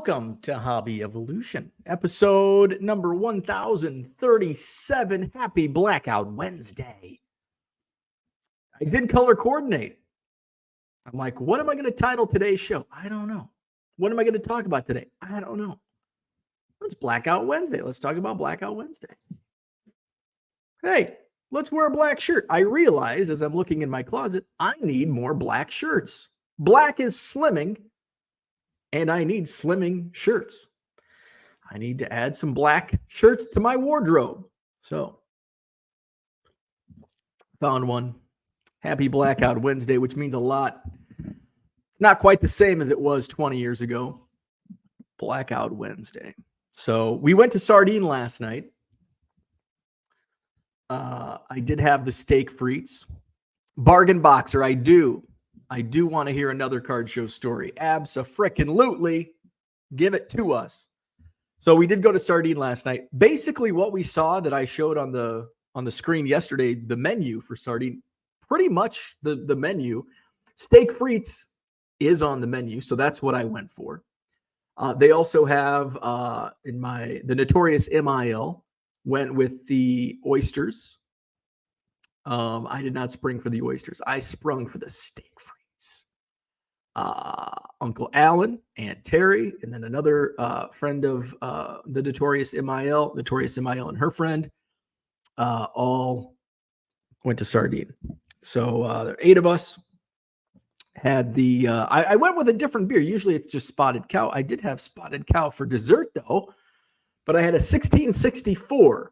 Welcome to Hobby Evolution, episode number 1037. Happy Blackout Wednesday. I did color coordinate. I'm like, what am I going to title today's show? I don't know. What am I going to talk about today? I don't know. It's Blackout Wednesday. Let's talk about Blackout Wednesday. Hey, let's wear a black shirt. I realize as I'm looking in my closet, I need more black shirts. Black is slimming. And I need slimming shirts. I need to add some black shirts to my wardrobe. So, found one. Happy Blackout Wednesday, which means a lot. It's not quite the same as it was 20 years ago. Blackout Wednesday. So, we went to Sardine last night. I did have the steak frites. Bargain boxer, I do want to hear another card show story. Abso-frickin-lutely. Give it to us. So we did go to Sardine last night. Basically what we saw that I showed on the screen yesterday, the menu for Sardine, pretty much the menu. Steak frites is on the menu, so that's what I went for. They also have the Notorious MIL went with the oysters. I did not spring for the oysters. I sprung for the steak frites. Uncle Alan, Aunt Terry, and then another friend of the Notorious MIL and her friend, all went to Sardine. So there are 8 of us. Had the I went with a different beer. Usually it's just Spotted Cow. I did have Spotted Cow for dessert though, but I had a 1664, which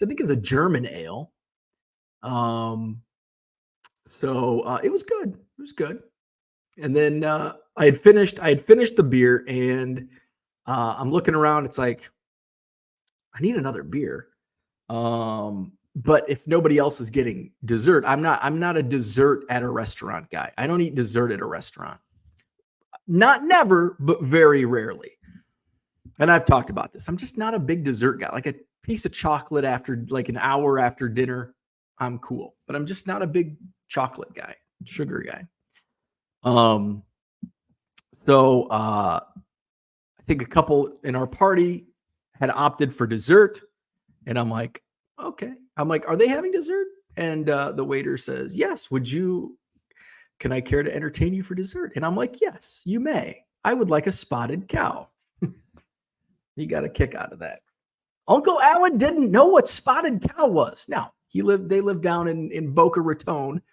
I think is a German ale. So it was good. It was good. And then I had finished the beer, and I'm looking around. It's like, I need another beer. But if nobody else is getting dessert, I'm not a dessert at a restaurant guy. I don't eat dessert at a restaurant. Not never, but very rarely. And I've talked about this. I'm just not a big dessert guy. Like a piece of chocolate after like an hour after dinner, I'm cool. But I'm just not a big chocolate guy, sugar guy. So I think a couple in our party had opted for dessert, and I'm like, okay. I'm like, are they having dessert? And the waiter says, yes. Can I care to entertain you for dessert? And I'm like, yes, you may. I would like a Spotted Cow. You got a kick out of that. Uncle Alan didn't know what Spotted Cow was. Now they lived down in Boca Raton.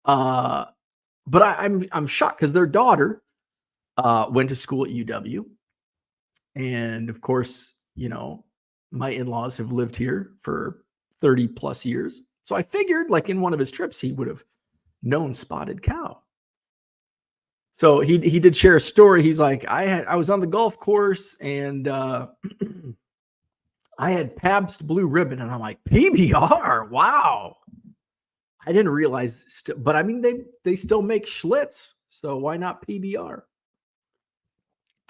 But I'm shocked because their daughter went to school at UW. And of course, my in-laws have lived here for 30 plus years. So I figured like in one of his trips, he would have known Spotted Cow. So he did share a story. He's like, I was on the golf course and I had Pabst Blue Ribbon. And I'm like, PBR, wow. I didn't realize, but I mean, they still make Schlitz, so why not PBR?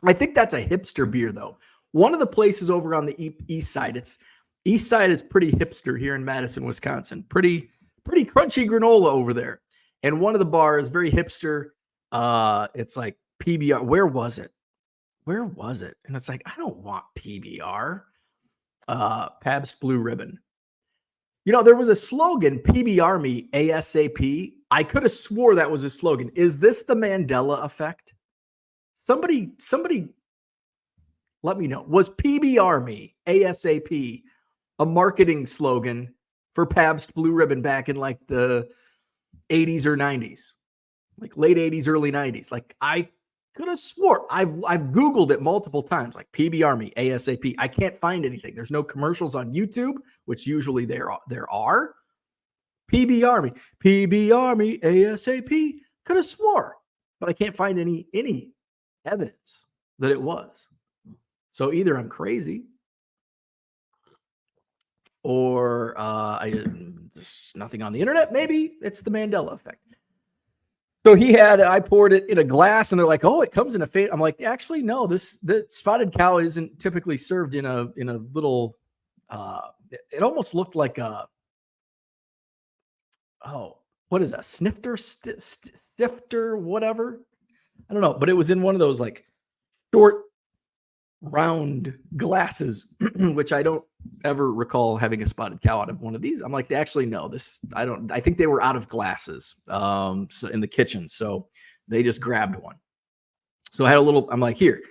I think that's a hipster beer, though. One of the places over on the east side, east side is pretty hipster here in Madison, Wisconsin. Pretty crunchy granola over there. And one of the bars, very hipster. It's like PBR. Where was it? And it's like, I don't want PBR. Pabst Blue Ribbon. There was a slogan, PBR me ASAP. I could have swore that was a slogan. Is this the Mandela effect? Somebody let me know. Was PBR me ASAP a marketing slogan for Pabst Blue Ribbon back in like the 80s or 90s? Like late 80s, early 90s. Like I could have swore. I've Googled it multiple times, like PBR me ASAP. I can't find anything. There's no commercials on YouTube, which usually there are. PBR me ASAP. Could have swore, but I can't find any evidence that it was. So either I'm crazy, or there's nothing on the internet. Maybe it's the Mandela effect. So I poured it in a glass, and they're like, "Oh, it comes in a fan." I'm like, "Actually, no. The Spotted Cow isn't typically served in a little. It almost looked like what is that? Snifter, sifter, whatever. I don't know, but it was in one of those like short round glasses, which I don't ever recall having a spotted cow out of one of these. I'm like, actually, no, I think they were out of glasses so in the kitchen. So they just grabbed one. So I had I'm like, here,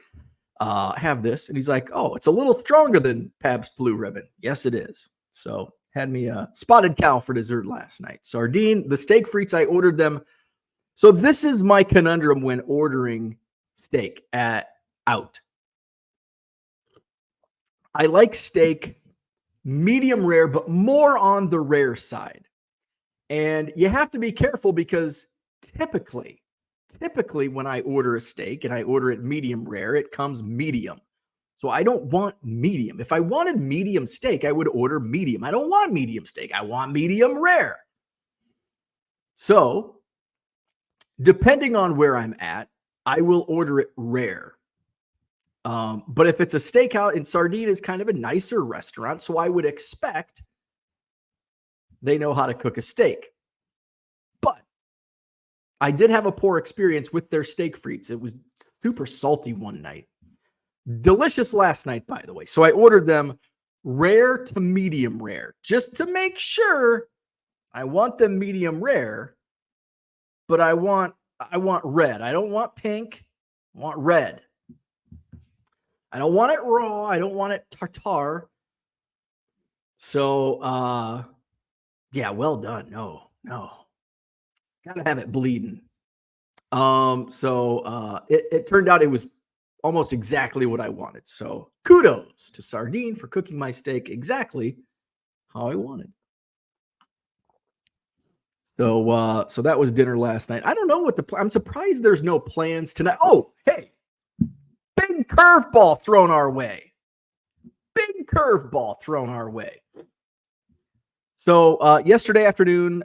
have this. And he's like, oh, it's a little stronger than Pabst Blue Ribbon. Yes, it is. So had me a spotted cow for dessert last night. Sardine, the steak frites, I ordered them. So this is my conundrum when ordering steak out. I like steak medium rare, but more on the rare side. And you have to be careful because typically when I order a steak and I order it medium rare, it comes medium. So I don't want medium. If I wanted medium steak, I would order medium. I don't want medium steak. I want medium rare. So depending on where I'm at, I will order it rare. But if it's a steakhouse, and Sardine is kind of a nicer restaurant, so I would expect they know how to cook a steak. But I did have a poor experience with their steak frites. It was super salty one night. Delicious last night, by the way. So I ordered them rare to medium rare, just to make sure. I want them medium rare, but I want red. I don't want pink. I want red. I don't want it raw. I don't want it tartare. So, yeah, well done. No. Gotta have it bleeding. So it turned out it was almost exactly what I wanted. So kudos to Sardine for cooking my steak exactly how I wanted. So that was dinner last night. I don't know what I'm surprised there's no plans tonight. Oh, hey. Big curveball thrown our way. So yesterday afternoon,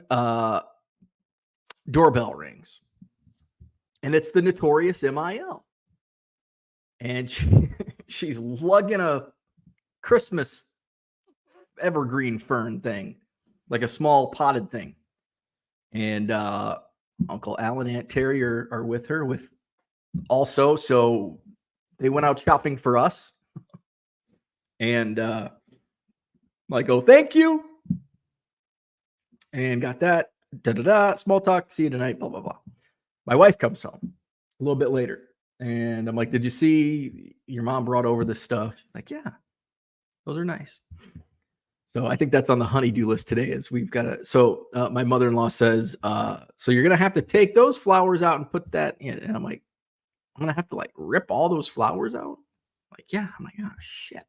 doorbell rings. And it's the notorious MIL. And she's lugging a Christmas evergreen fern thing, like a small potted thing. And Uncle Alan and Aunt Terry are with her also. So they went out shopping for us. And like, oh, thank you. And got that. Small talk. See you tonight. Blah, blah, blah. My wife comes home a little bit later. And I'm like, did you see your mom brought over this stuff? She's like, yeah, those are nice. So I think that's on the honey-do list today is we've got to, so my mother-in-law says, so you're going to have to take those flowers out and put that in. And I'm like, I'm going to have to like rip all those flowers out. Like, yeah. I'm like, oh shit.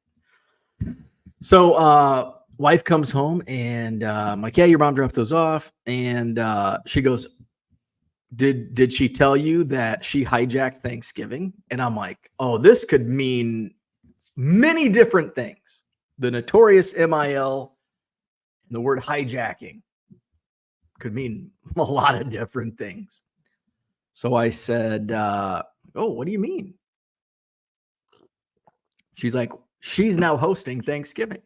So wife comes home and I'm like, yeah, your mom dropped those off. And she goes, did she tell you that she hijacked Thanksgiving? And I'm like, oh, this could mean many different things. The notorious MIL and the word hijacking could mean a lot of different things. So I said, oh, what do you mean? She's like, she's now hosting Thanksgiving.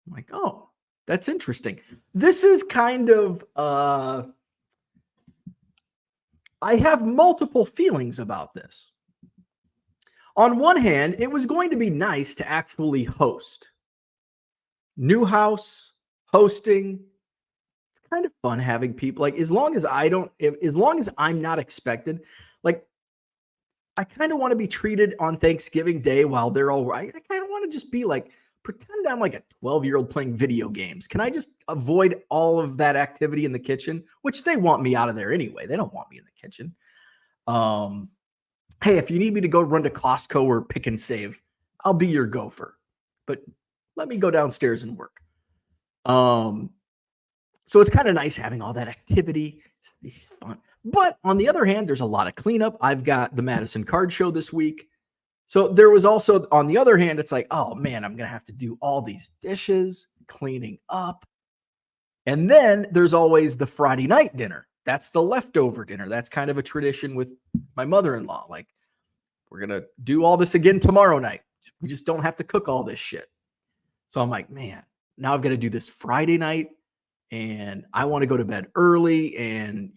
I'm like, oh, that's interesting. This is kind of, I have multiple feelings about this. On one hand, it was going to be nice to actually host. New house, hosting. It's kind of fun having people. Like, as long as I'm not expected, like, I kind of want to be treated on Thanksgiving Day while they're all right. I kind of want to just be like, pretend I'm like a 12-year-old playing video games. Can I just avoid all of that activity in the kitchen? Which they want me out of there anyway. They don't want me in the kitchen. Hey, if you need me to go run to Costco or Pick and Save, I'll be your gopher. But let me go downstairs and work. So it's kind of nice having all that activity. It's fun. But on the other hand, there's a lot of cleanup. I've got the Madison Card Show this week. So there was also, on the other hand, it's like, oh man, I'm going to have to do all these dishes, cleaning up. And then there's always the Friday night dinner. That's the leftover dinner. That's kind of a tradition with my mother-in-law. Like, we're going to do all this again tomorrow night. We just don't have to cook all this shit. So I'm like, man, now I've got to do this Friday night and I want to go to bed early and,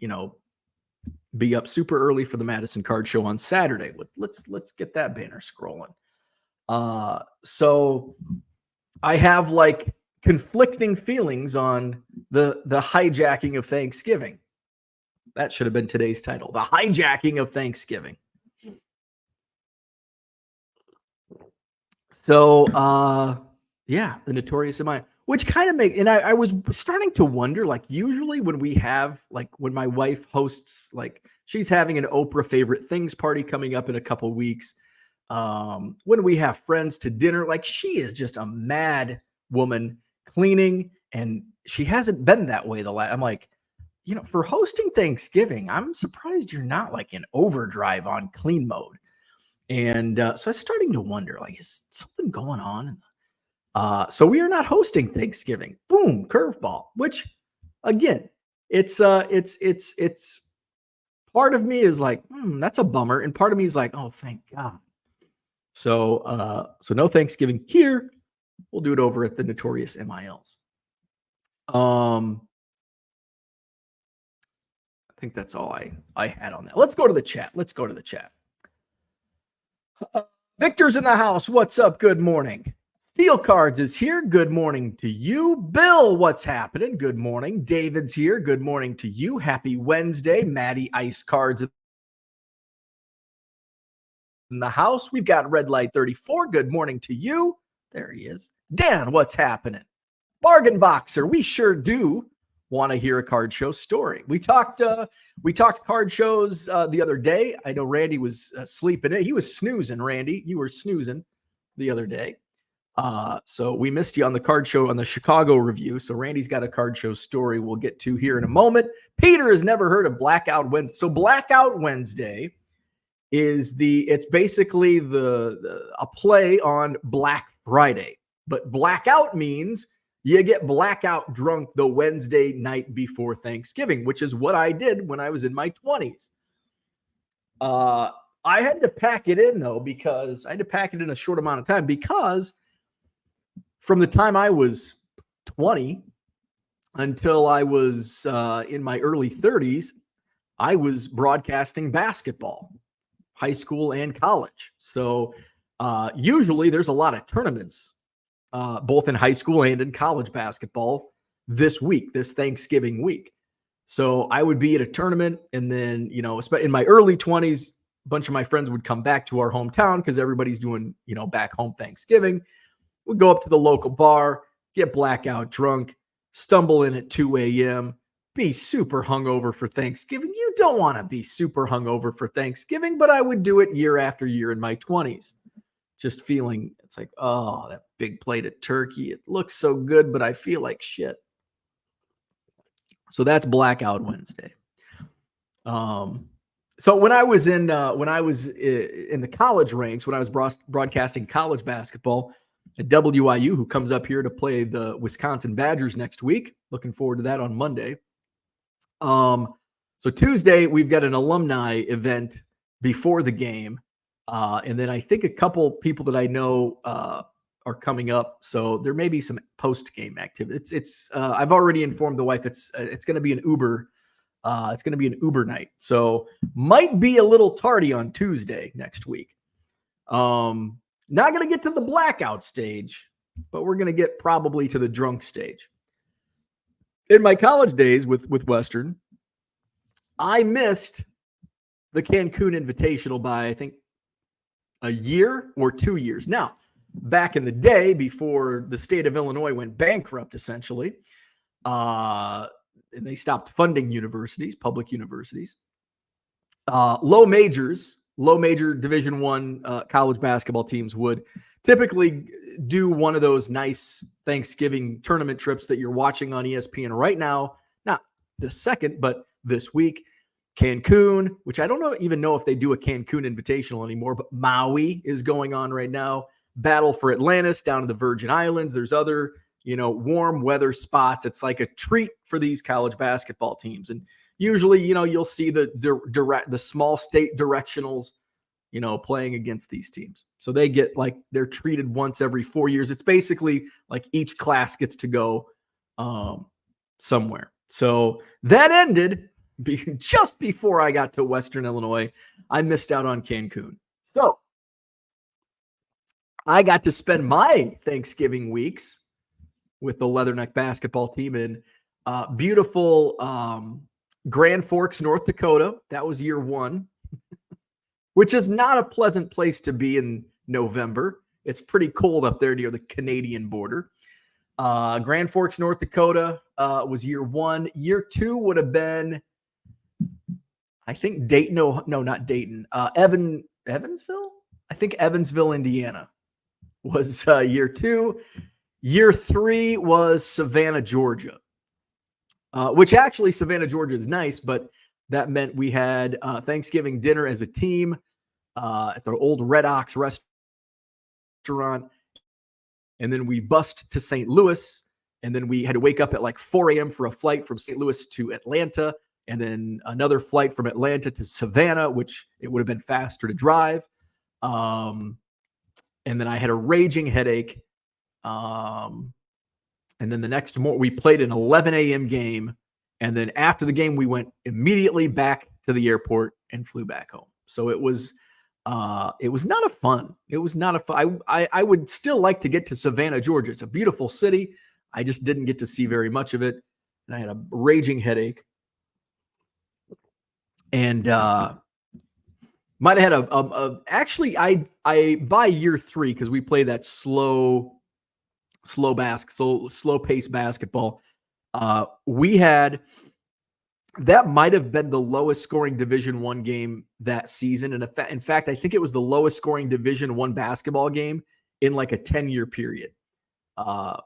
be up super early for the Madison Card Show on Saturday. Let's get that banner scrolling. So I have like conflicting feelings on the hijacking of Thanksgiving. That should have been today's title. The hijacking of Thanksgiving. So yeah, the notorious MI, which kind of and I was starting to wonder, like, usually when we have, like, when my wife hosts, like, she's having an Oprah favorite things party coming up in a couple weeks. When we have friends to dinner, like, she is just a mad woman cleaning, and she hasn't been that way I'm like, for hosting Thanksgiving, I'm surprised you're not like in overdrive on clean mode. And so I was starting to wonder, like, is something going on? So we are not hosting Thanksgiving. Boom, curveball. Which, again, it's part of me is like, that's a bummer, and part of me is like, oh, thank God. So no Thanksgiving here. We'll do it over at the Notorious MILs. I think that's all I had on that. Let's go to the chat. Victor's in the house. What's up? Good morning. Steel Cards is here. Good morning to you. Bill, what's happening? Good morning. David's here. Good morning to you. Happy Wednesday. Maddie Ice Cards in the house. We've got Red Light 34. Good morning to you. There he is. Dan, what's happening? Bargain Boxer, we sure do want to hear a card show story. We talked card shows the other day. I know Randy was sleeping in. He was snoozing, Randy. You were snoozing the other day. So we missed you on the card show on the Chicago review. So Randy's got a card show story we'll get to here in a moment. Peter has never heard of Blackout Wednesday. So Blackout Wednesday is it's basically a play on Black Friday. But blackout means you get blackout drunk the Wednesday night before Thanksgiving, which is what I did when I was in my 20s. I had to pack it in, though, because I had to pack it in a short amount of time, because from the time I was 20 until I was in my early 30s, I was broadcasting basketball, high school and college. So usually there's a lot of tournaments, both in high school and in college basketball this Thanksgiving week. So I would be at a tournament, and then, in my early 20s, a bunch of my friends would come back to our hometown because everybody's doing, back home Thanksgiving. We'd go up to the local bar, get blackout drunk, stumble in at 2 a.m., be super hungover for Thanksgiving. You don't want to be super hungover for Thanksgiving, but I would do it year after year in my 20s. Just feeling, it's like, oh, that big plate of turkey. It looks so good, but I feel like shit. So that's Blackout Wednesday. So when I was in the college ranks, when I was broadcasting college basketball at WIU, who comes up here to play the Wisconsin Badgers next week. Looking forward to that on Monday. So Tuesday we've got an alumni event before the game. And then I think a couple people that I know are coming up. So there may be some post-game activity. I've already informed the wife it's going to be an Uber. It's going to be an Uber night. So might be a little tardy on Tuesday next week. Not going to get to the blackout stage, but we're going to get probably to the drunk stage. In my college days with Western, I missed the Cancun Invitational by, I think, a year or 2 years. Now, back in the day, before the state of Illinois went bankrupt, essentially, and they stopped funding universities, public universities, low major Division I college basketball teams would typically do one of those nice Thanksgiving tournament trips that you're watching on ESPN right now. Not this second, but this week. Cancun, which I don't even know if they do a Cancun Invitational anymore, but Maui is going on right now. Battle for Atlantis down in the Virgin Islands. There's other, warm weather spots. It's like a treat for these college basketball teams. And usually, you'll see the small state directionals, playing against these teams. So they get they're treated once every 4 years. It's basically like each class gets to go somewhere. So that ended just before I got to Western Illinois. I missed out on Cancun. So I got to spend my Thanksgiving weeks with the Leatherneck basketball team in beautiful Grand Forks, North Dakota. That was year one, which is not a pleasant place to be in November. It's pretty cold up there near the Canadian border. Grand Forks, North Dakota was year one. Year two would have been, I think, Dayton. No, not Dayton. Evansville? I think Evansville, Indiana was year two. Year three was Savannah, Georgia, which actually Savannah, Georgia is nice, but that meant we had Thanksgiving dinner as a team at the old Red Ox restaurant. And then we bussed to St. Louis. And then we had to wake up at like 4 a.m. for a flight from St. Louis to Atlanta. And then another flight from Atlanta to Savannah, which it would have been faster to drive. And then I had a raging headache. And then the next morning, we played an 11 a.m. game. And then after the game, we went immediately back to the airport and flew back home. So it was not a fun. It was not a fun. I would still like to get to Savannah, Georgia. It's a beautiful city. I just didn't get to see very much of it. And I had a raging headache. And might have had actually, I by year three, because we play that slow pace basketball. We had, that might have been the lowest scoring Division I game that season. And in fact, I think it was the lowest scoring Division I basketball game in like a 10-year period.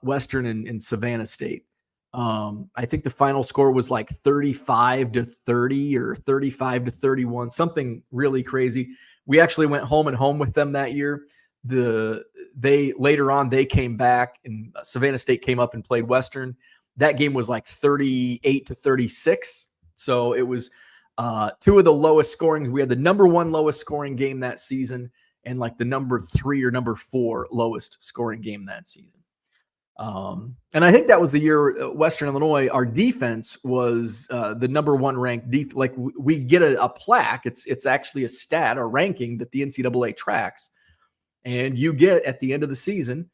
Western and Savannah State. I think the final score was like 35-30 or 35-31, something really crazy. We actually went home and home with them that year. Later on, they came back and Savannah State came up and played Western. That game was like 38-36. So it was two of the lowest scoring. We had the number one lowest scoring game that season and like the number 3 or number 4 lowest scoring game that season. And I think that was the year Western Illinois, our defense was the number one ranked. Like we get a plaque. It's actually a stat or ranking that the NCAA tracks. And you get at the end of the season,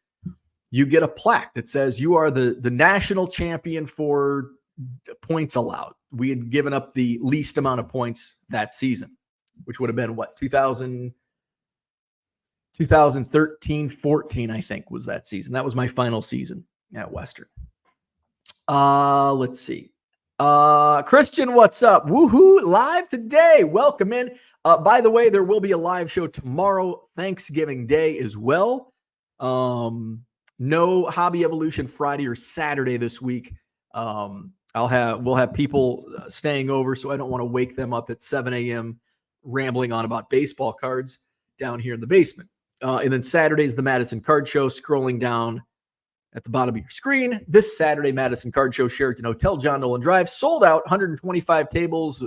you get a plaque that says you are the national champion for points allowed. We had given up the least amount of points that season, which would have been what, 2013-14, I think, was that season. That was my final season at Western. Let's see. Christian, what's up? Woohoo, live today. Welcome in. By the way, there will be a live show tomorrow, Thanksgiving Day as well. No Hobby Evolution Friday or Saturday this week. We'll have people staying over, so I don't want to wake them up at 7 a.m. rambling on about baseball cards down here in the basement. And then Saturday's the Madison Card Show. Scrolling down at the bottom of your screen, this Saturday, Madison Card Show, Sheraton Hotel, John Nolan Drive, sold out, 125 tables.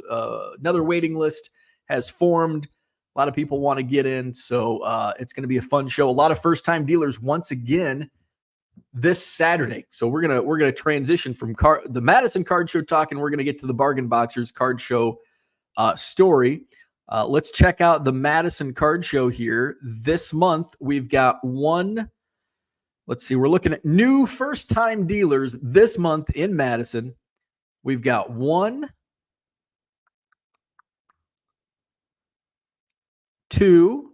Another waiting list has formed. A lot of people want to get in, so it's going to be a fun show. A lot of first-time dealers once again this Saturday. So we're gonna transition from the Madison Card Show talk, and we're gonna get to the Bargain Boxers Card Show story. Let's check out the Madison Card Show here. This month, we've got one. Let's see. We're looking at new first-time dealers this month in Madison. We've got 1, 2,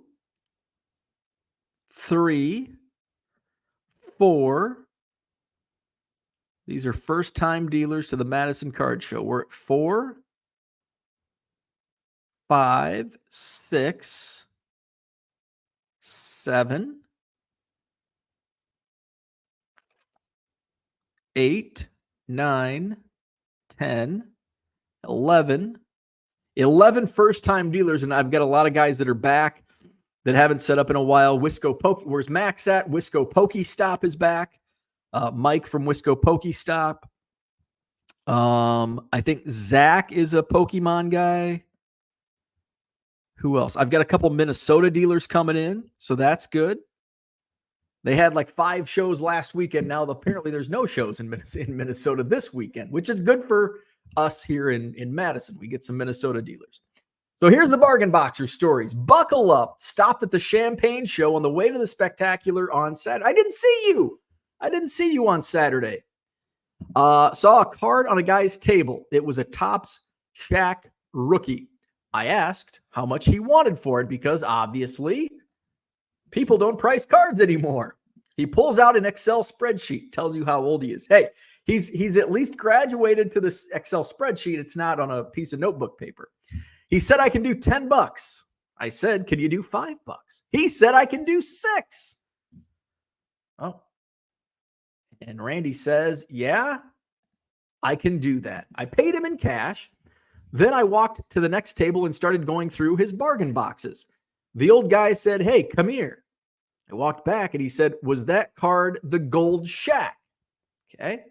3, 4. These are first-time dealers to the Madison Card Show. We're at 4, 5, 6, 7, 8, 9, 10, 11. 11 first-time dealers, and I've got a lot of guys that are back that haven't set up in a while. Wisco Poke, where's Max at? Wisco Pokestop is back. Mike from Wisco Pokestop. I think Zach is a Pokemon guy. Who else? I've got a couple Minnesota dealers coming in, so that's good. They had like 5 shows last weekend. Now apparently there's no shows in Minnesota this weekend, which is good for us here in Madison. We get some Minnesota dealers. So here's the bargain boxer stories. Buckle up. Stopped at the Champagne Show on the way to the Spectacular on Saturday. I didn't see you on Saturday. Saw a card on a guy's table. It was a Topps Shaq rookie. I asked how much he wanted for it because obviously people don't price cards anymore. He pulls out an Excel spreadsheet, tells you how old he is. Hey, he's at least graduated to this Excel spreadsheet. It's not on a piece of notebook paper. He said, I can do $10. I said, can you do $5? He said, I can do $6. Oh. And Randy says, yeah, I can do that. I paid him in cash. Then I walked to the next table and started going through his bargain boxes. The old guy said, hey, come here. I walked back and he said, was that card the gold Shaq? Okay.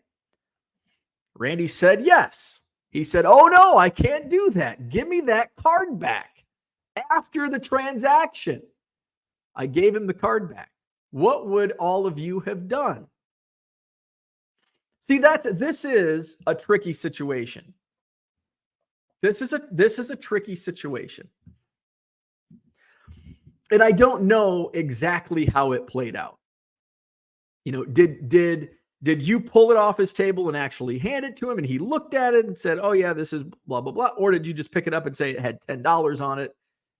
Randy said, yes. He said, oh, no, I can't do that. Give me that card back after the transaction. I gave him the card back. What would all of you have done? See, this is a tricky situation. This is a tricky situation. And I don't know exactly how it played out. You know, did you pull it off his table and actually hand it to him and he looked at it and said, oh yeah, this is blah, blah, blah. Or did you just pick it up and say it had $10 on it?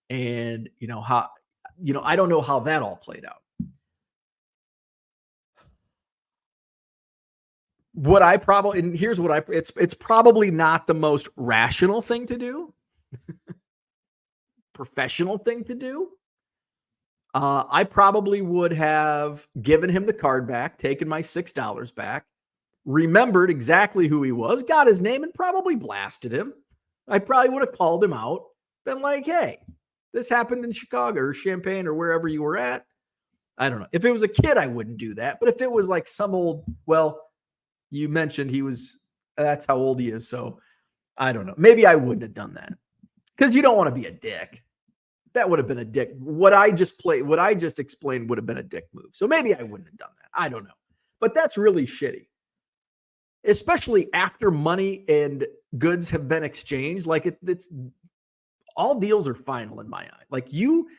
And I don't know how that all played out. It's probably not the most rational thing to do, professional thing to do. I probably would have given him the card back, taken my $6 back, remembered exactly who he was, got his name, and probably blasted him. I probably would have called him out, been like, hey, this happened in Chicago or Champaign or wherever you were at. I don't know. If it was a kid, I wouldn't do that. But if it was like some old, well, you mentioned that's how old he is. So I don't know. Maybe I wouldn't have done that because you don't want to be a dick. That would have been a dick. What I just explained would have been a dick move. So maybe I wouldn't have done that. I don't know. But that's really shitty. Especially after money and goods have been exchanged. Like it's all deals are final in my eye. Like you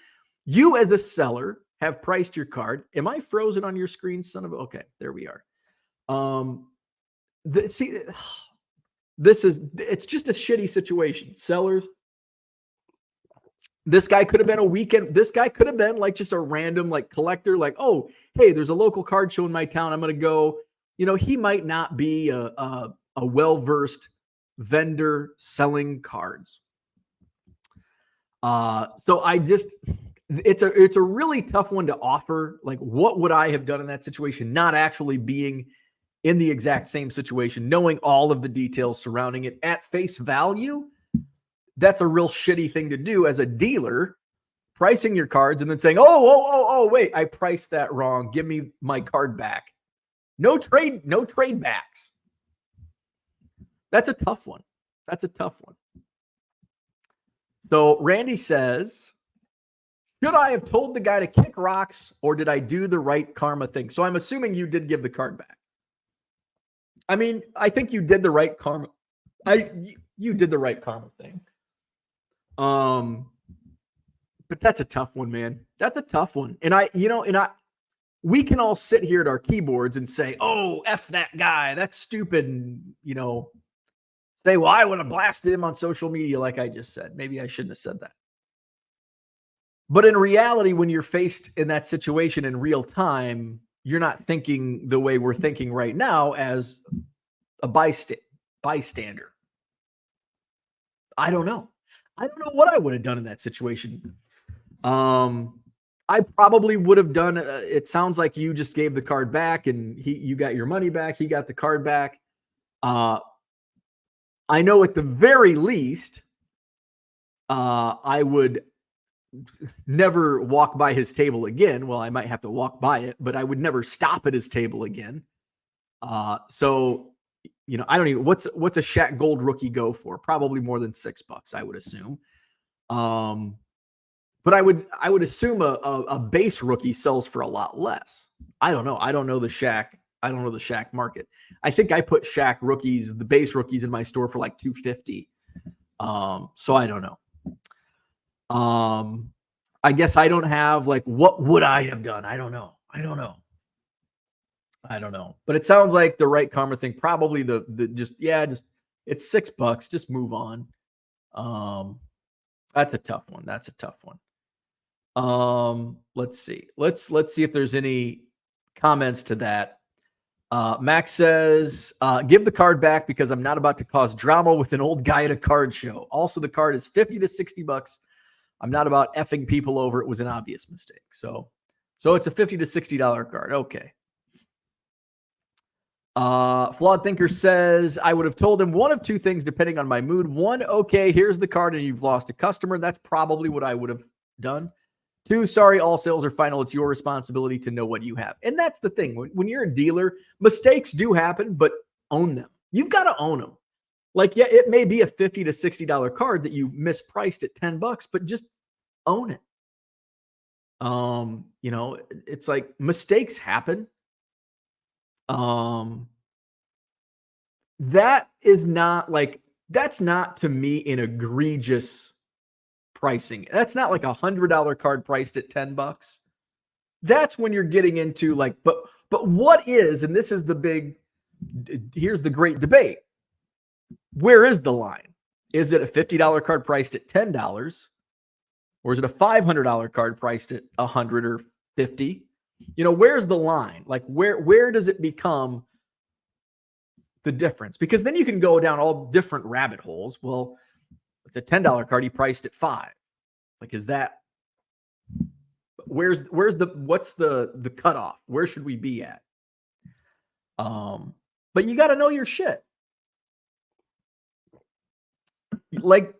as a seller have priced your card. Am I frozen on your screen, son of a? Okay, there we are. It's just a shitty situation. Sellers. This guy could have been a weekend. This guy could have been like just a random like collector. Like, oh, hey, there's a local card show in my town. I'm going to go. You know, he might not be a well-versed vendor selling cards. So it's a really tough one to offer. Like, what would I have done in that situation? Not actually being in the exact same situation, knowing all of the details surrounding it at face value. That's a real shitty thing to do as a dealer, pricing your cards and then saying, oh, wait, I priced that wrong. Give me my card back. No trade backs. That's a tough one. So Randy says, should I have told the guy to kick rocks or did I do the right karma thing? So I'm assuming you did give the card back. I mean, I think you did the right karma. You did the right karma thing. But that's a tough one, man. That's a tough one. And we can all sit here at our keyboards and say, oh, F that guy. That's stupid. And, say, well, I would have blasted him on social media like I just said. Maybe I shouldn't have said that. But in reality, when you're faced in that situation in real time, you're not thinking the way we're thinking right now as a bystander. I don't know what I would have done in that situation. I probably would have done. It sounds like you just gave the card back, and you got your money back. He got the card back. I know at the very least, I would never walk by his table again. Well, I might have to walk by it, but I would never stop at his table again. So. I don't even, what's a Shaq Gold rookie go for? Probably more than $6, I would assume. But I would assume a base rookie sells for a lot less. I don't know. I don't know the Shaq market. I think I put Shaq rookies, the base rookies in my store for like $250. So I don't know. I guess I don't have like, what would I have done? I don't know. But it sounds like the right karma thing. Probably the just it's $6. Just move on. That's a tough one. Let's see. Let's see if there's any comments to that. Max says, give the card back because I'm not about to cause drama with an old guy at a card show. Also, the card is 50 to $60. I'm not about effing people over. It was an obvious mistake. So it's a $50 to $60 card. Okay. Flawed Thinker says, I would have told him one of two things depending on my mood. One, okay, here's the card and you've lost a customer. That's probably what I would have done. Two, sorry, all sales are final. It's your responsibility to know what you have. And that's the thing. When you're a dealer, mistakes do happen, but own them. You've got to own them. Like, yeah, it may be a $50 to $60 card that you mispriced at $10, but just own it. It's like mistakes happen. That is not like, that's not to me an egregious pricing. That's not like $100 card priced at $10. That's when you're getting into like, but what is, and this is here's the great debate. Where is the line? Is it a $50 card priced at $10? Or is it a $500 card priced at $100 or $50? Where's the line? Like where does it become the difference? Because then you can go down all different rabbit holes. Well, it's a $10 card, he priced at $5. Like, is that what's the cutoff? Where should we be at? But you got to know your shit. Like,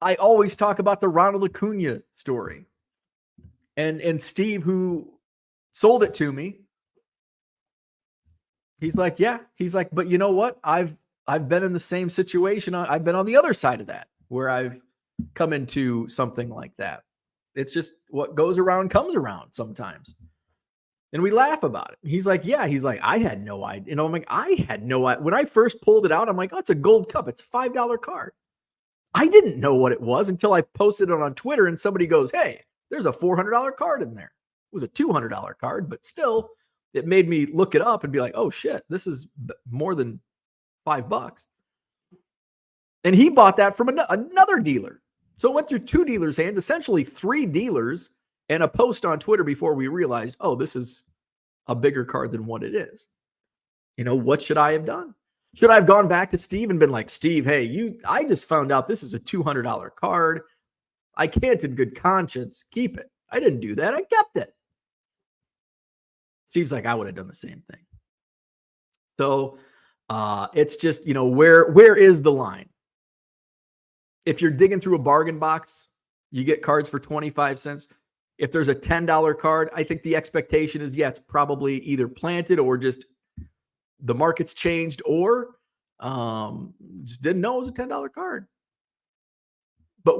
I always talk about the Ronald Acuna story. And Steve, who sold it to me, he's like, but you know what? I've been in the same situation. I've been on the other side of that, where I've come into something like that. It's just what goes around comes around sometimes. And we laugh about it. He's like, I had no idea. I'm like, I had no idea. When I first pulled it out, I'm like, oh, it's a gold cup. It's a $5 card. I didn't know what it was until I posted it on Twitter and somebody goes, hey, there's a $400 card in there. It was a $200 card, but still, it made me look it up and be like, oh shit, this is more than $5. And he bought that from another dealer. So it went through two dealers' hands, essentially three dealers, and a post on Twitter before we realized, oh, this is a bigger card than what it is. What should I have done? Should I have gone back to Steve and been like, Steve, hey, I just found out this is a $200 card. I can't in good conscience keep it. I didn't do that. I kept it. Steve's like, I would have done the same thing. So it's just, where is the line? If you're digging through a bargain box, you get cards for 25 cents. If there's a $10 card, I think the expectation is, it's probably either planted or just the market's changed, or just didn't know it was a $10 card. But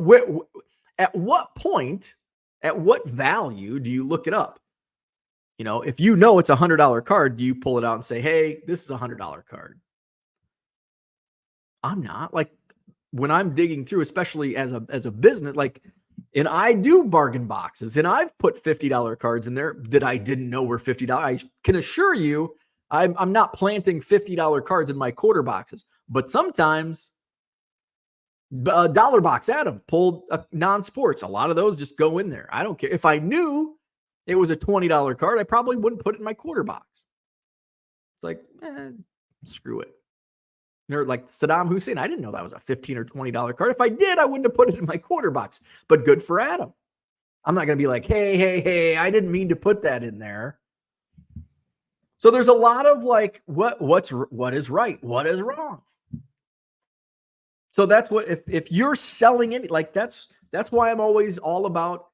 at what point, at what value do you look it up? If it's a $100 card, do you pull it out and say, hey, this is a $100 card? I'm not. Like, when I'm digging through, especially as a business, like, and I do bargain boxes, and I've put $50 cards in there that I didn't know were $50. I can assure you, I'm not planting $50 cards in my quarter boxes, but sometimes a dollar box, Adam pulled non-sports. A lot of those just go in there. I don't care. If I knew it was a $20 card, I probably wouldn't put it in my quarter box. It's like, screw it. Or like Saddam Hussein, I didn't know that was a $15 or $20 card. If I did, I wouldn't have put it in my quarter box. But good for Adam. I'm not going to be like, hey, I didn't mean to put that in there. So there's a lot of like, what is right, what is wrong. So that's what, if you're selling it, like that's why I'm always all about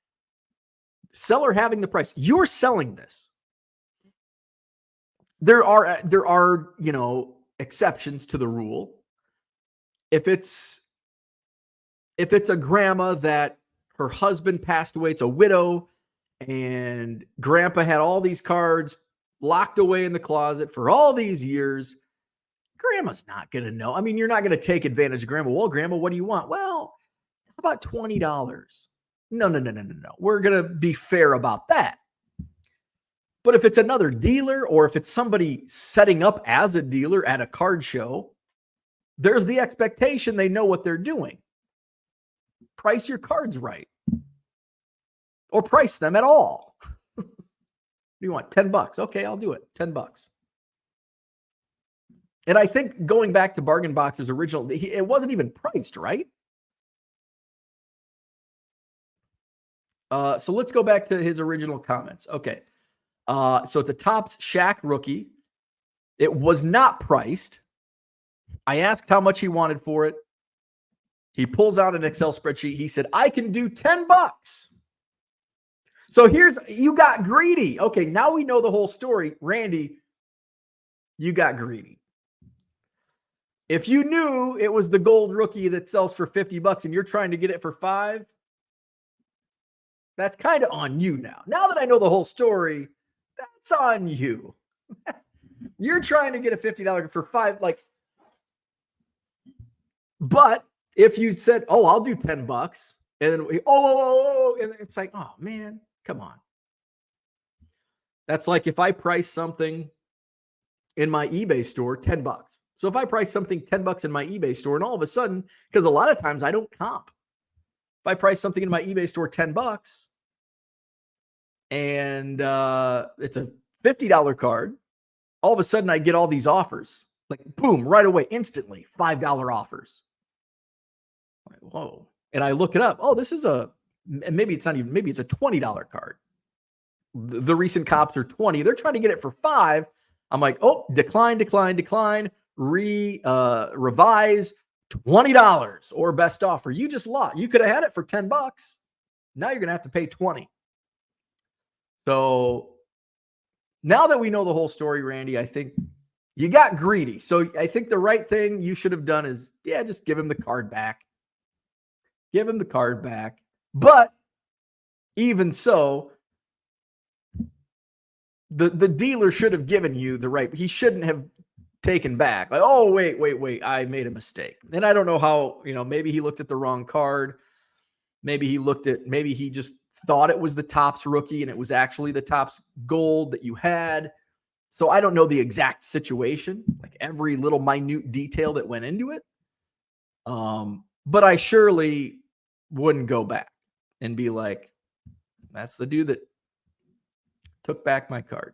seller having the price. You're selling this. There are exceptions to the rule. If it's a grandma that her husband passed away, it's a widow, and grandpa had all these cards locked away in the closet for all these years, grandma's not going to know. I mean, you're not going to take advantage of grandma. Well, grandma, what do you want? Well, about $20? No. We're going to be fair about that. But if it's another dealer or if it's somebody setting up as a dealer at a card show, there's the expectation they know what they're doing. Price your cards right. Or price them at all. What do you want? $10. Okay, I'll do it. $10. And I think going back to Bargain Boxer's original, it wasn't even priced, right? So let's go back to his original comments. Okay. So at the Topps Shaq rookie, it was not priced. I asked how much he wanted for it. He pulls out an Excel spreadsheet. He said, I can do $10. So you got greedy. Okay, now we know the whole story. Randy, you got greedy. If you knew it was the gold rookie that sells for $50 and you're trying to get it for $5, that's kind of on you now. Now that I know the whole story, that's on you. You're trying to get a $50 for $5, like. But if you said, "Oh, I'll do $10," and then and it's like, "Oh man, come on." That's like if I price something in my eBay store $10. So if I price something $10 in my eBay store, and all of a sudden, because a lot of times I don't comp, if I price something in my eBay store $10 and it's a $50 card, all of a sudden I get all these offers, like boom, right away, instantly, $5 offers. Like, whoa. And I look it up. Oh, this is maybe it's a $20 card. The recent cops are 20. They're trying to get it for $5. I'm like, oh, decline, revise, $20 or best offer. You just lost. You could have had it for $10. Now you're going to have to pay $20. So now that we know the whole story, Randy, I think you got greedy. So I think the right thing you should have done is, just give him the card back. Give him the card back. But even so, the dealer should have given you the right. He shouldn't have taken back. Like, oh, wait. I made a mistake. And I don't know how, maybe he looked at the wrong card. Maybe he just thought it was the Topps rookie and it was actually the Topps gold that you had. So I don't know the exact situation, like every little minute detail that went into it. But I surely wouldn't go back and be like, that's the dude that took back my card.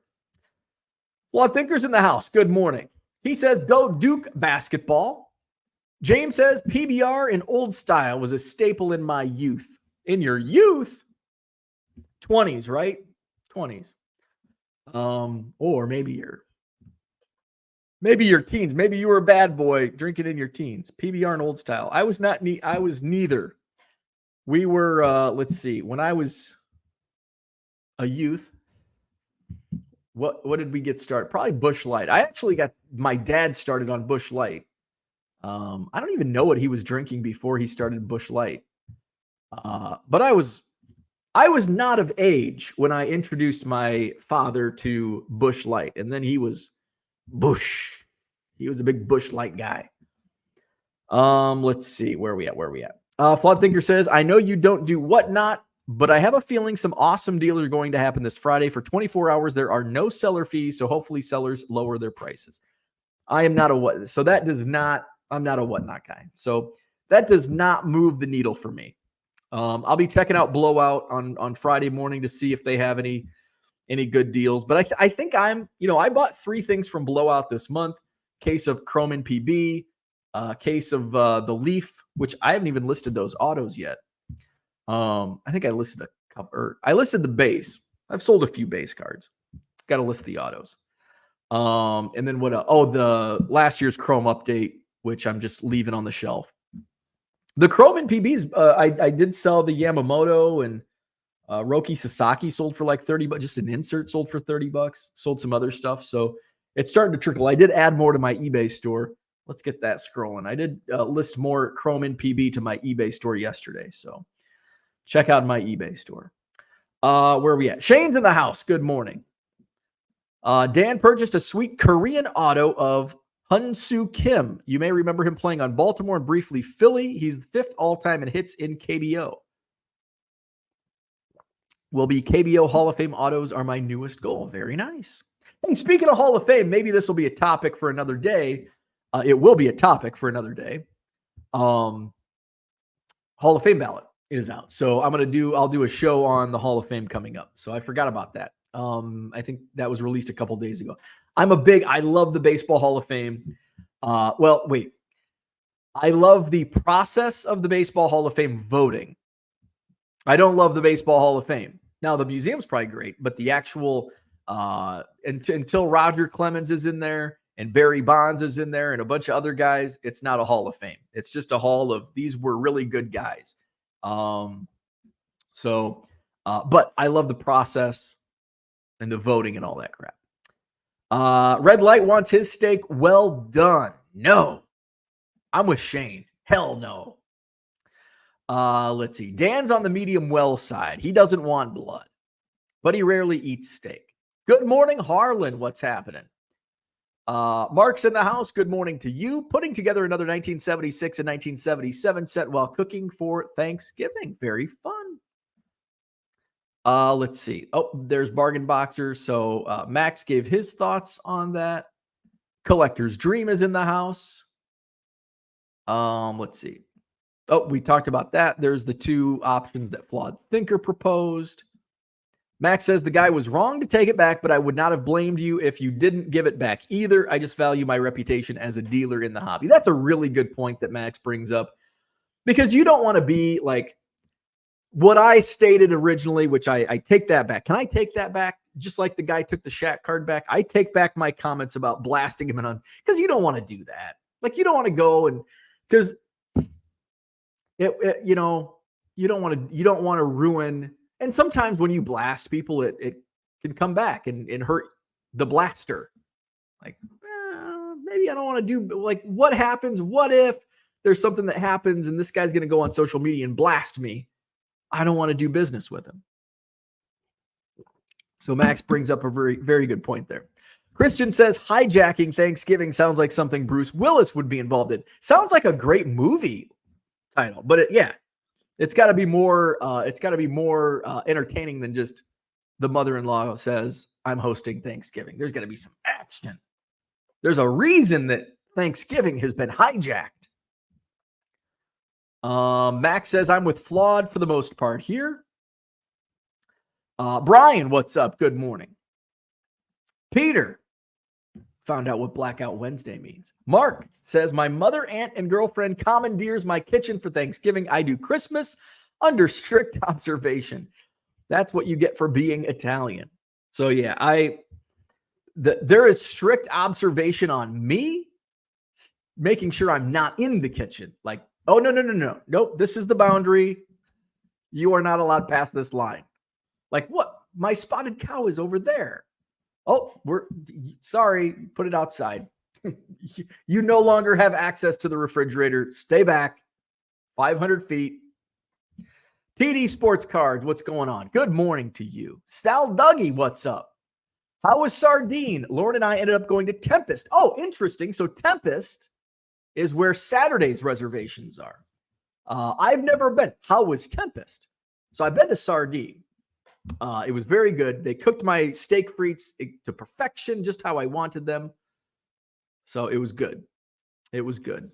Well, Thinker's in the house. Good morning. He says, go Duke basketball. James says, PBR in old style was a staple in my youth. In your youth? 20s, right? 20s. Or maybe your teens. Maybe you were a bad boy drinking in your teens. PBR and old style. I was neither. We were, let's see, when I was a youth, what did we get started? Probably Busch Light. I actually got my dad started on Busch Light. I don't even know what he was drinking before he started Busch Light. But I was not of age when I introduced my father to Busch Light, and then he was Busch. He was a big Busch Light guy. Let's see. Where are we at? Flawed Thinker says, I know you don't do whatnot, but I have a feeling some awesome deals are going to happen this Friday. For 24 hours, there are no seller fees, so hopefully sellers lower their prices. I'm not a whatnot guy. So that does not move the needle for me. I'll be checking out Blowout on Friday morning to see if they have any good deals. But I think I bought 3 things from Blowout this month. Case of Chrome and PB, case of the Leaf, which I haven't even listed those autos yet. I think I listed a couple. I listed the base. I've sold a few base cards. Got to list the autos. And then what? The last year's Chrome update, which I'm just leaving on the shelf. The Chrome and PBs, I did sell the Yamamoto and Roki Sasaki sold for like $30, just an insert sold for $30. Sold some other stuff, so it's starting to trickle. I did add more to my eBay store. Let's get that scrolling. I did list more Chrome and PB to my eBay store yesterday, so check out my eBay store. Where are we at? Shane's in the house. Good morning. Dan purchased a sweet Korean auto of Hyun-Soo Kim. You may remember him playing on Baltimore and briefly Philly. He's the 5th all-time in hits in KBO. Will be KBO Hall of Fame autos are my newest goal. Very nice. Hey, speaking of Hall of Fame, maybe this will be a topic for another day. It will be a topic for another day. Hall of Fame ballot is out. So I'll do a show on the Hall of Fame coming up. So I forgot about that. I think that was released a couple days ago. I love the Baseball Hall of Fame. I love the process of the Baseball Hall of Fame voting. I don't love the Baseball Hall of Fame. Now, the museum's probably great, but the actual, until Roger Clemens is in there and Barry Bonds is in there and a bunch of other guys, it's not a Hall of Fame. It's just a hall of, these were really good guys. But I love the process and the voting and all that crap. Red Light wants his steak well done. No. I'm with Shane. Hell no. Let's see. Dan's on the medium well side. He doesn't want blood, but he rarely eats steak. Good morning, Harlan. What's happening? Mark's in the house. Good morning to you. Putting together another 1976 and 1977 set while cooking for Thanksgiving. Very fun. Let's see. Oh, there's Bargain Boxer. So Max gave his thoughts on that. Collector's Dream is in the house. Let's see. Oh, we talked about that. There's the 2 options that Flawed Thinker proposed. Max says the guy was wrong to take it back, but I would not have blamed you if you didn't give it back either. I just value my reputation as a dealer in the hobby. That's a really good point that Max brings up, because you don't want to be like what I stated originally, which I take that back. Can I take that back? Just like the guy took the Shaq card back. I take back my comments about blasting him because you don't want to do that. Like, you don't want to go and because you don't want to ruin. And sometimes when you blast people, it can come back and hurt the blaster. Like, maybe I don't want to do, like, what happens? What if there's something that happens and this guy's going to go on social media and blast me? I don't want to do business with him. So Max brings up a very, very good point there. Christian says, hijacking Thanksgiving sounds like something Bruce Willis would be involved in. Sounds like a great movie title, but it's got to be more. It's got to be more entertaining than just the mother-in-law says, "I'm hosting Thanksgiving." There's got to be some action. There's a reason that Thanksgiving has been hijacked. Max says, "I'm with Flawed for the most part here." Brian, what's up? Good morning. Peter found out what Blackout Wednesday means. Mark says, my mother, aunt, and girlfriend commandeers my kitchen for Thanksgiving. I do Christmas under strict observation. That's what you get for being Italian. So yeah, there is strict observation on me, making sure I'm not in the kitchen. Like, oh, no. Nope, this is the boundary. You are not allowed past this line. Like, what? My spotted cow is over there. Oh, sorry, put it outside. You no longer have access to the refrigerator. Stay back 500 feet. TD Sports Cards, what's going on? Good morning to you. Sal Dougie, what's up? How was Sardine? Lauren and I ended up going to Tempest. Oh, interesting. So Tempest is where Saturday's reservations are. I've never been. How was Tempest? So I've been to Sardine. It was very good. They cooked my steak frites to perfection, just how I wanted them. So it was good. It was good.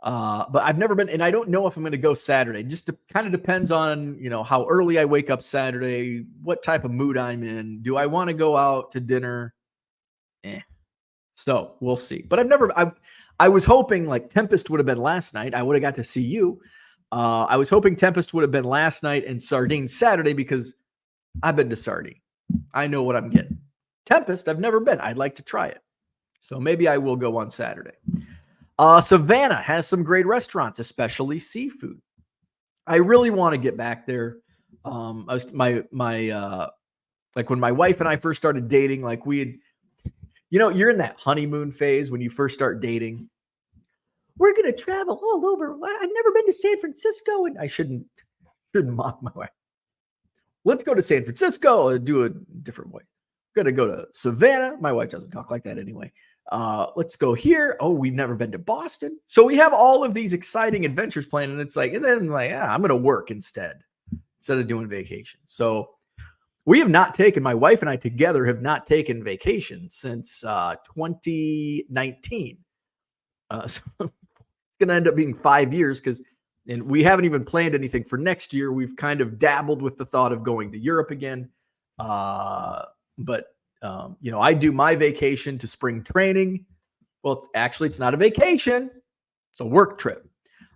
But I've never been, and I don't know if I'm going to go Saturday. Just kind of depends on, how early I wake up Saturday, what type of mood I'm in. Do I want to go out to dinner? So we'll see. But I was hoping like Tempest would have been last night. I would have got to see you. I was hoping Tempest would have been last night and Sardine Saturday because I've been to Sardine. I know what I'm getting. Tempest, I've never been. I'd like to try it. So maybe I will go on Saturday. Savannah has some great restaurants, especially seafood. I really want to get back there. Like when my wife and I first started dating, like you're in that honeymoon phase when you first start dating. We're going to travel all over. I've never been to San Francisco, and I shouldn't mock my wife. Let's go to San Francisco and do a different way. Going to go to Savannah. My wife doesn't talk like that anyway. Let's go here. Oh, we've never been to Boston. So we have all of these exciting adventures planned. And it's like, and then like, I'm going to work instead of doing vacation. So we have not taken, my wife and I together have not taken vacation since 2019. So it's going to end up being 5 years and we haven't even planned anything for next year. We've kind of dabbled with the thought of going to Europe again. But I do my vacation to spring training. Well, it's not a vacation. It's a work trip.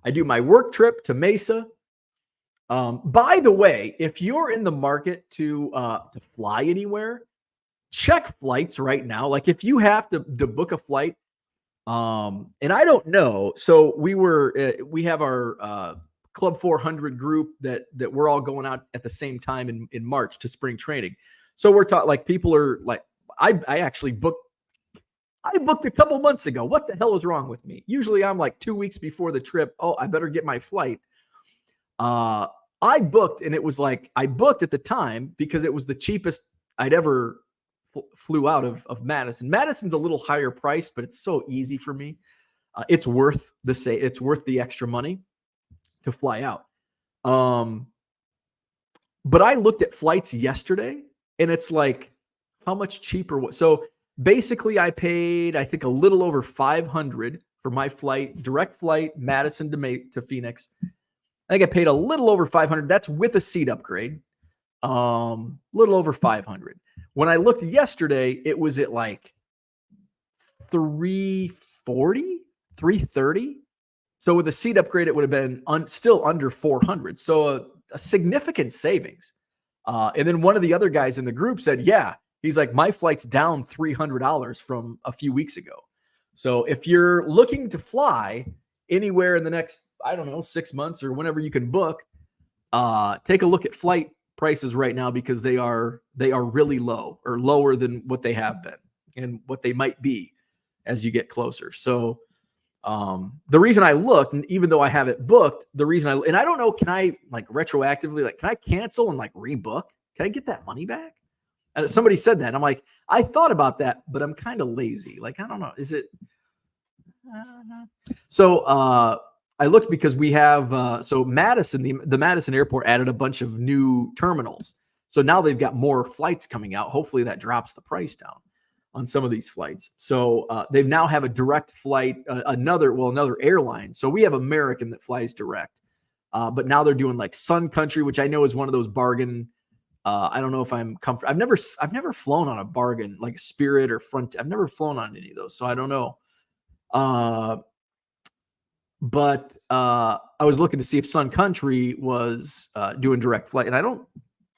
I do my work trip to Mesa. By the way, if you're in the market to fly anywhere, check flights right now. Like if you have to book a flight, and I don't know. So we have our Club 400 group that we're all going out at the same time in March to spring training. So we're talking like people are like, I actually booked a couple months ago. What the hell is wrong with me? Usually I'm like 2 weeks before the trip. Oh, I better get my flight. I booked, and it was like, I booked at the time because it was the cheapest I'd ever flew out of Madison. Madison's a little higher price, but it's so easy for me. It's worth the extra money to fly out. But I looked at flights yesterday, and it's like, how much cheaper? So basically I paid, I think, a little over $500 for my flight, direct flight, Madison to Phoenix. I think I paid a little over $500. That's with a seat upgrade. Little over $500. When I looked yesterday, it was at like $340, $330. So with a seat upgrade, it would have been still under $400. So a significant savings. And then one of the other guys in the group said, yeah, he's like, my flight's down $300 from a few weeks ago. So if you're looking to fly anywhere in the next, 6 months or whenever you can book, take a look at flight prices right now, because they are really low, or lower than what they have been and what they might be as you get closer. So the reason I looked, and even though I have it booked, I don't know, can I like retroactively, can I cancel and like rebook? Can I get that money back? And somebody said that, and I'm like, I thought about that, but I'm kind of lazy. Like, I don't know. Is it? I don't know. So I looked because we have so Madison, the Madison airport added a bunch of new terminals. So now they've got more flights coming out. Hopefully that drops the price down on some of these flights. So they now have a direct flight, another airline. So we have American that flies direct, but now they're doing like Sun Country, which I know is one of those bargain. I don't know if I'm comfortable. I've never flown on a bargain like Spirit or Front. I've never flown on any of those, so I don't know. But I was looking to see if Sun Country was doing direct flight, and I don't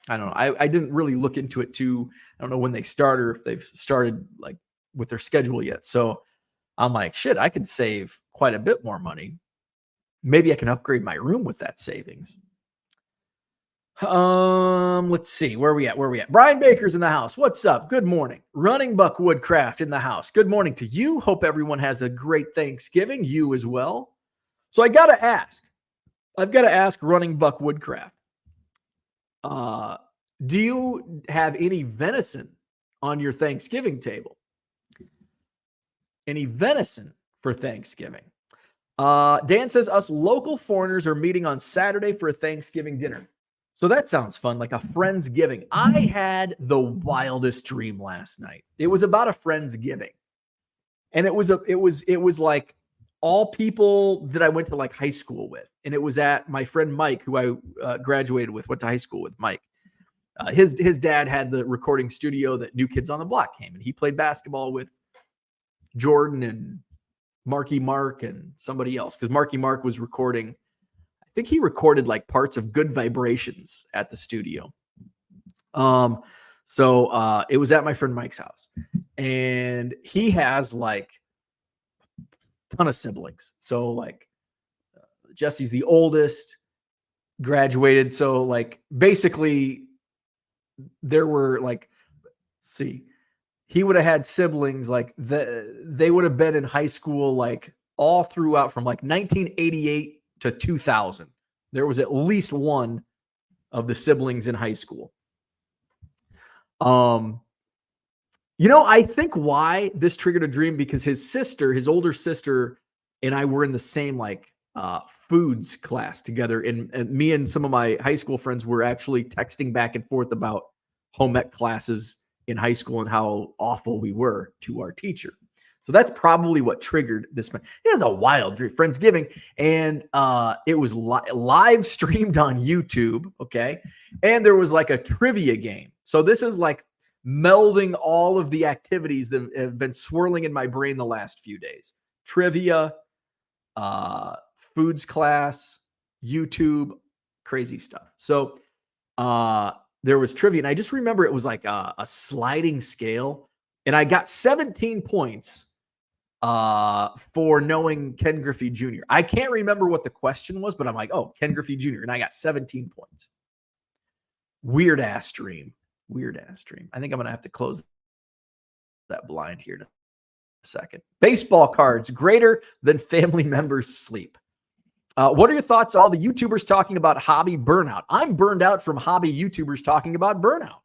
know. I didn't really look into it too. I don't know when they start, or if they've started like with their schedule yet. So I'm like, shit, I could save quite a bit more money. Maybe I can upgrade my room with that savings. Let's see. Where are we at? Brian Baker's in the house. What's up? Good morning. Running Buck Woodcraft in the house. Good morning to you. Hope everyone has a great Thanksgiving. You as well. So I've got to ask Running Buck Woodcraft. Do you have any venison on your Thanksgiving table? Any venison for Thanksgiving? Dan says us local foreigners are meeting on Saturday for a Thanksgiving dinner. So that sounds fun, like a Friendsgiving. I had the wildest dream last night. It was about a Friendsgiving. And it was like all people that I went to like high school with. And it was at my friend Mike, who I graduated with, went to high school with Mike. His dad had the recording studio that New Kids on the Block came, and he played basketball with Jordan and Marky Mark and somebody else, because Marky Mark was recording. I think he recorded like parts of Good Vibrations at the studio. So it was at my friend Mike's house, and he has like a ton of siblings. So like Jesse's the oldest, graduated. So like basically there were like, he would have had siblings like they would have been in high school like all throughout from like 1988 to 2000. There was at least one of the siblings in high school. I think why this triggered a dream, because his older sister, and I were in the same foods class together, and me and some of my high school friends were actually texting back and forth about home ec classes in high school and how awful we were to our teacher. So that's probably what triggered this. It was a wild dream, Friendsgiving, and it was live streamed on YouTube. Okay, and there was like a trivia game. So this is like melding all of the activities that have been swirling in my brain the last few days: trivia, foods class, YouTube, crazy stuff. So there was trivia, and I just remember it was like a sliding scale, and I got 17 points for knowing Ken Griffey Jr. I can't remember what the question was, but I'm like, oh, Ken Griffey Jr., and I got 17 points. Weird ass dream. I think I'm gonna have to close that blind here in a second. Baseball cards greater than family members' sleep. What are your thoughts on all the YouTubers talking about hobby burnout? I'm burned out from hobby YouTubers talking about burnout.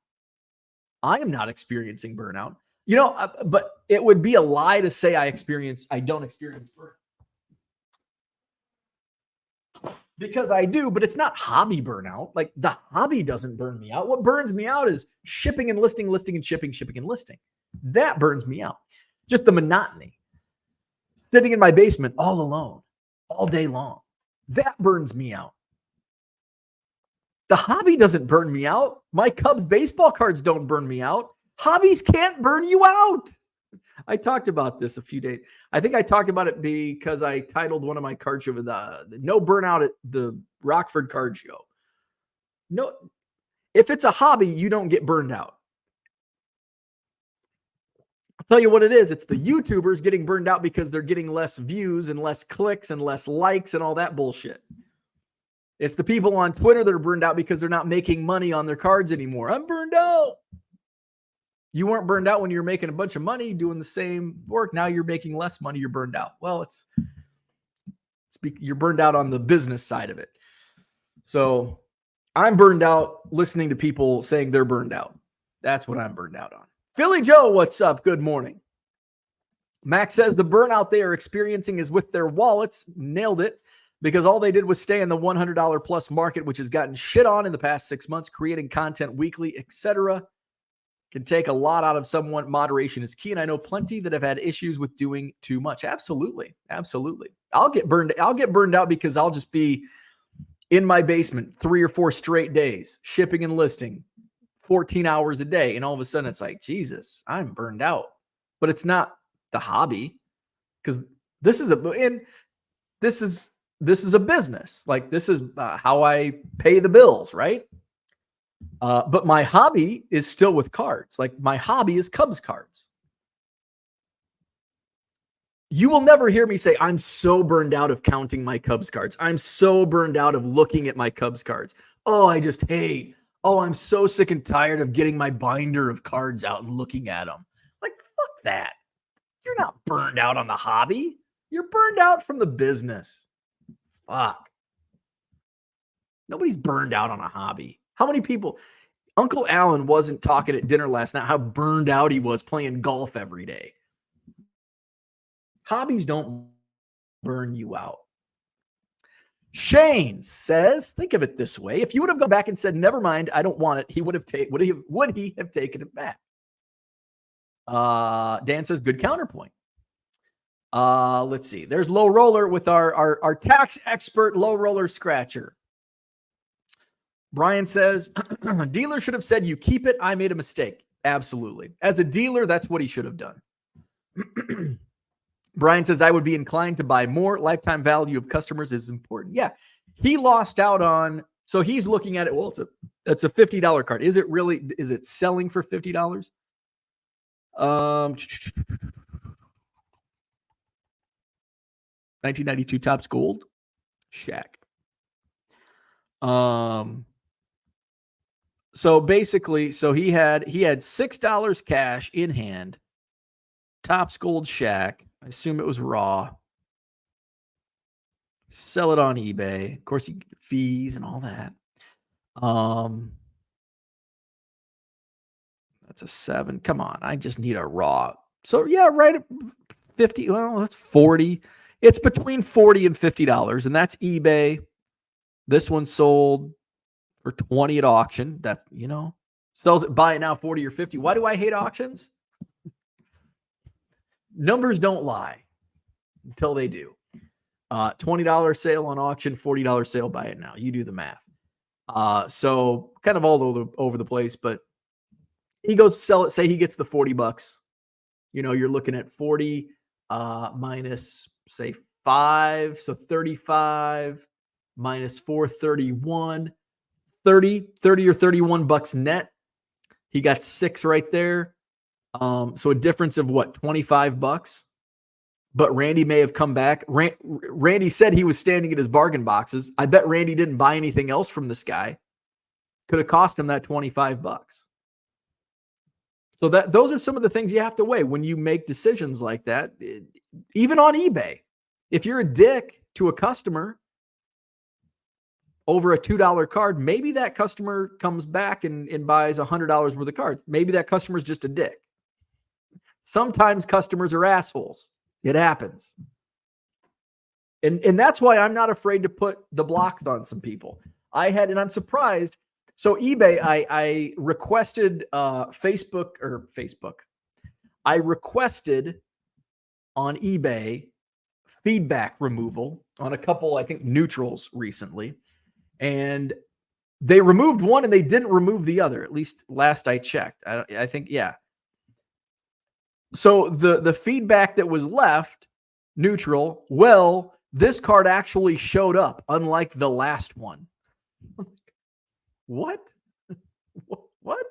I am not experiencing burnout. But it would be a lie to say I don't experience burnout. Because I do, but it's not hobby burnout. Like, the hobby doesn't burn me out. What burns me out is shipping and listing and shipping and listing. That burns me out. Just the monotony. Sitting in my basement all alone, all day long. That burns me out. The hobby doesn't burn me out. My Cubs baseball cards don't burn me out. Hobbies can't burn you out. I talked about this a few days. I think I talked about it because I titled one of my card shows No Burnout at the Rockford Card Show. No, if it's a hobby, you don't get burned out. I'll tell you what it is. It's the YouTubers getting burned out because they're getting less views and less clicks and less likes and all that bullshit. It's the people on Twitter that are burned out because they're not making money on their cards anymore. I'm burned out. You weren't burned out when you were making a bunch of money doing the same work. Now you're making less money. You're burned out. Well, you're burned out on the business side of it. So I'm burned out listening to people saying they're burned out. That's what I'm burned out on. Philly Joe, what's up? Good morning. Max says the burnout they are experiencing is with their wallets. Nailed it. Because all they did was stay in the $100 plus market, which has gotten shit on in the past 6 months, creating content weekly, etc. Can take a lot out of someone. Moderation is key. And I know plenty that have had issues with doing too much. Absolutely. I'll get burned out because I'll just be in my basement 3 or 4 straight days, shipping and listing 14 hours a day. And all of a sudden it's like, Jesus, I'm burned out. But it's not the hobby, because this is a business. Like, this is how I pay the bills, right? But my hobby is still with cards. Like, my hobby is Cubs cards. You will never hear me say, I'm so burned out of counting my Cubs cards. I'm so burned out of looking at my Cubs cards. Oh, I just hate. Oh, I'm so sick and tired of getting my binder of cards out and looking at them. Like, fuck that. You're not burned out on the hobby. You're burned out from the business. Fuck. Nobody's burned out on a hobby. How many people? Uncle Alan wasn't talking at dinner last night how burned out he was playing golf every day. Hobbies don't burn you out. Shane says, think of it this way. If you would have gone back and said, never mind, I don't want it, would he have taken it back? Dan says, good counterpoint. Let's see. There's Low Roller with our tax expert Low Roller Scratcher. Brian says, dealer should have said, you keep it. I made a mistake. Absolutely. As a dealer, that's what he should have done. Brian says, I would be inclined to buy more. Lifetime value of customers is important. Yeah. He lost out on, so he's looking at it. Well, it's a $50 card. Is it selling for $50? 1992 Topps Gold. Shaq. So basically, he had $6 cash in hand. Topps Gold Shaq. I assume it was raw. Sell it on eBay. Of course, you get fees and all that. That's a 7. Come on. I just need a raw. So yeah, right at 50. Well, that's 40. It's between $40 and $50, and that's eBay. This one sold for 20 at auction. That's, sells it, buy it now 40 or 50. Why do I hate auctions? Numbers don't lie until they do. $20 sale on auction, $40 sale, buy it now. You do the math. So kind of all over the place, but he goes to sell it. Say he gets the $40. You're looking at 40 minus, say, 5, so 35 minus 4, 31, 30 or 31 bucks net. He got 6 right there. So a difference of what, 25 bucks? But Randy may have come back. Randy said he was standing at his bargain boxes. I bet Randy didn't buy anything else from this guy. Could have cost him that 25 bucks. So those are some of the things you have to weigh when you make decisions like that. Even on eBay, if you're a dick to a customer over a $2 card, maybe that customer comes back and buys $100 worth of cards. Maybe that customer is just a dick. Sometimes customers are assholes. It happens. And that's why I'm not afraid to put the blocks on some people. And I'm surprised. So eBay, I requested Facebook. I requested on eBay feedback removal on a couple, I think, neutrals recently. And they removed one and they didn't remove the other, at least last I checked. I think, yeah. So the feedback that was left, neutral, well, this card actually showed up, unlike the last one. What? What?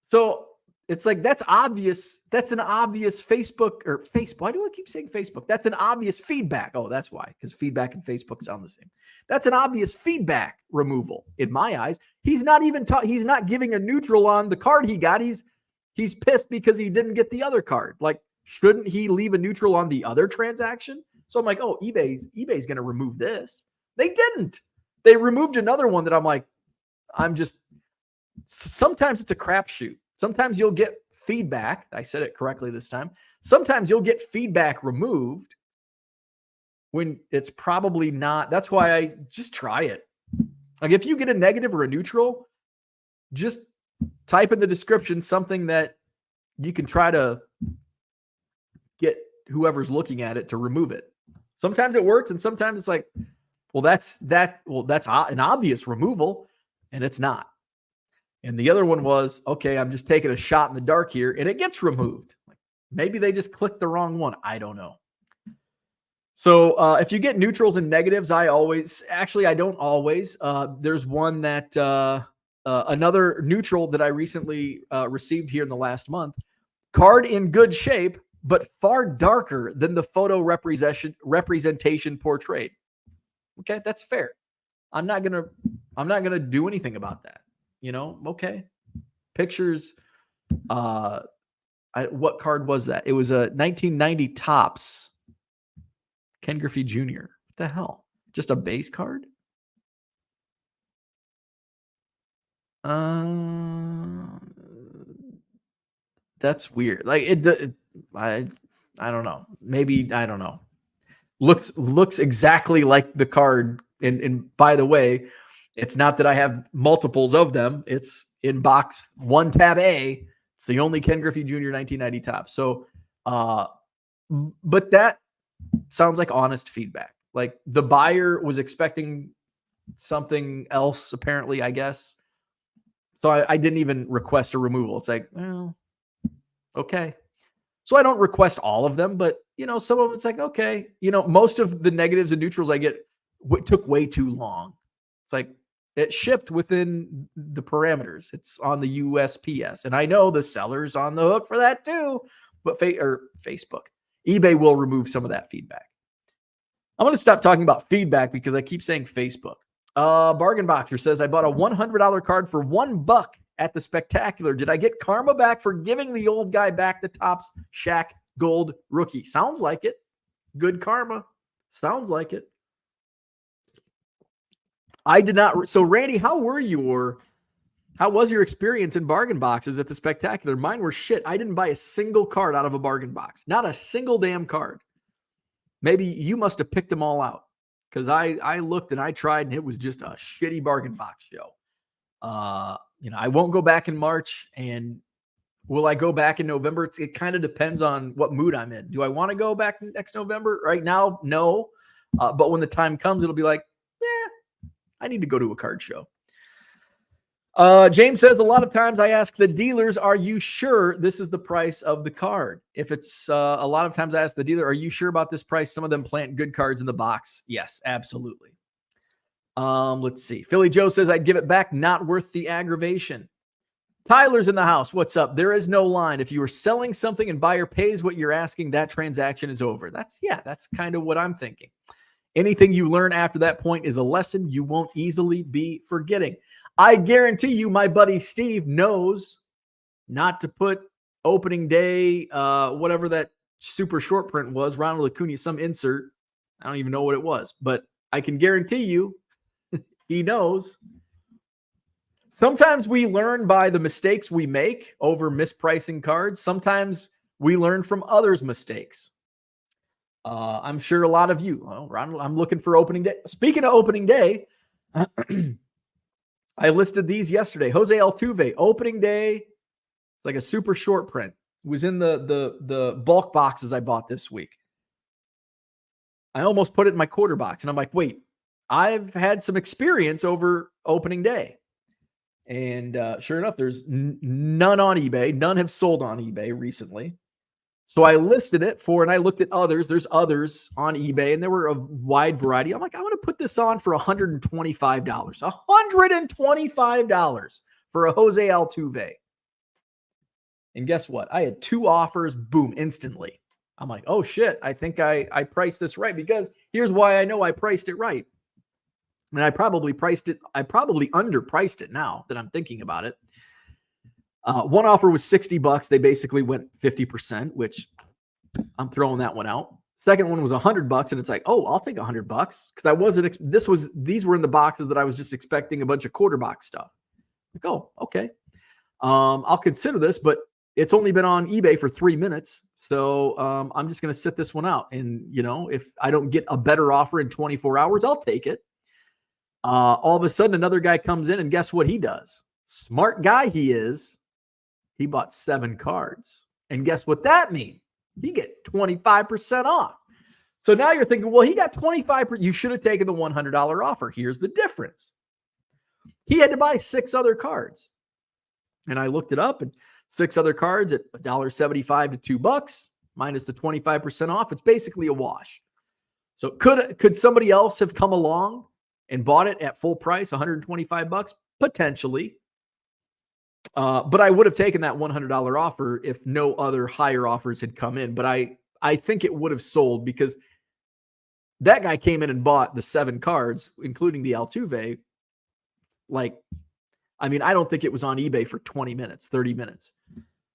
So it's like, that's obvious. That's an obvious Facebook. Why do I keep saying Facebook? That's an obvious feedback. Oh, that's why, because feedback and Facebook sound the same. That's an obvious feedback removal in my eyes. He's not even he's not giving a neutral on the card he got. He's pissed because he didn't get the other card. Like, shouldn't he leave a neutral on the other transaction? So I'm like, oh, eBay's going to remove this. They didn't. They removed another one that I'm like, sometimes it's a crapshoot. Sometimes you'll get feedback. I said it correctly this time. Sometimes you'll get feedback removed when it's probably not. That's why I just try it. Like, if you get a negative or a neutral, just type in the description something that you can try to get whoever's looking at it to remove it. Sometimes it works, and sometimes it's like, well, that's an obvious removal, and it's not. And the other one was, okay, I'm just taking a shot in the dark here, and it gets removed. Maybe they just clicked the wrong one. I don't know. So if you get neutrals and negatives, I don't always. There's one that another neutral that I recently received here in the last month. Card in good shape, but far darker than the photo representation portrayed. Okay, that's fair. I'm not gonna do anything about that. Okay. Pictures. What card was that? It was a 1990 Topps Ken Griffey Jr. What the hell? Just a base card? That's weird. Like I don't know. Maybe, I don't know. Looks exactly like the card. And by the way, it's not that I have multiples of them. It's in box 1 tab A. It's the only Ken Griffey Jr. 1990 Topps. So, but that sounds like honest feedback. Like, the buyer was expecting something else, apparently, I guess. So I didn't even request a removal. It's like, well, okay. So I don't request all of them, but some of it's like, okay. Most of the negatives and neutrals I get took way too long. It's like, it shipped within the parameters. It's on the USPS. And I know the seller's on the hook for that too, but Facebook, eBay will remove some of that feedback. I'm going to stop talking about feedback because I keep saying Facebook. Bargain Boxer says, I bought a $100 card for $1 at the Spectacular. Did I get karma back for giving the old guy back the Topps Shaq Gold rookie? Sounds like it. Good karma. Sounds like it. I did not. So, Randy, how were your How was your experience in bargain boxes at the Spectacular? Mine were shit. I didn't buy a single card out of a bargain box. Not a single damn card. Maybe you must have picked them all out, because I looked and I tried and it was just a shitty bargain box show. I won't go back in March, and will I go back in November? It kind of depends on what mood I'm in. Do I want to go back next November? Right now, no. But when the time comes, it'll be like, I need to go to a card show. James says, a lot of times I ask the dealers, are you sure this is the price of the card? If it's a lot of times I ask the dealer, are you sure about this price? Some of them plant good cards in the box. Yes, absolutely. Let's see. Philly Joe says, I'd give it back. Not worth the aggravation. Tyler's in the house. What's up? There is no line. If you are selling something and buyer pays what you're asking, that transaction is over. That's kind of what I'm thinking. Anything you learn after that point is a lesson you won't easily be forgetting. I guarantee you, my buddy Steve knows not to put opening day, whatever that super short print was, Ronald Acuna, some insert. I don't even know what it was, but I can guarantee you he knows. Sometimes we learn by the mistakes we make over mispricing cards. Sometimes we learn from others' mistakes. I'm sure a lot of you, Ronald, I'm looking for opening day. Speaking of opening day, I listed these yesterday. Jose Altuve, opening day. It's like a super short print. It was in the bulk boxes I bought this week. I almost put it in my quarter box, and I'm like, wait, I've had some experience over opening day. And sure enough, there's none on eBay. None have sold on eBay recently. So I listed it and I looked at others. There's others on eBay, and there were a wide variety. I'm like, I want to put this on for $125. $125 for a Jose Altuve. And guess what? I had 2 offers, boom, instantly. I'm like, oh shit, I think I priced this right, because here's why I know I priced it right. And I probably underpriced it now that I'm thinking about it. One offer was $60. They basically went 50%, which I'm throwing that one out. Second one was $100, and it's like, oh, I'll take $100 because I wasn't. These were in the boxes that I was just expecting a bunch of quarter box stuff. Like, oh, okay. I'll consider this, but it's only been on eBay for 3 minutes, so I'm just going to sit this one out. And if I don't get a better offer in 24 hours, I'll take it. All of a sudden, another guy comes in, and guess what he does? Smart guy he is. He bought 7 cards. And guess what that means? He get 25% off. So now you're thinking, well, he got 25%. You should have taken the $100 offer. Here's the difference. He had to buy 6 other cards. And I looked it up, and 6 other cards at $1.75 to $2 minus the 25% off. It's basically a wash. So could somebody else have come along and bought it at full price, $125? Potentially. But I would have taken that $100 offer if no other higher offers had come in. But I think it would have sold, because that guy came in and bought the 7 cards, including the Altuve. I don't think it was on eBay for 20 minutes, 30 minutes.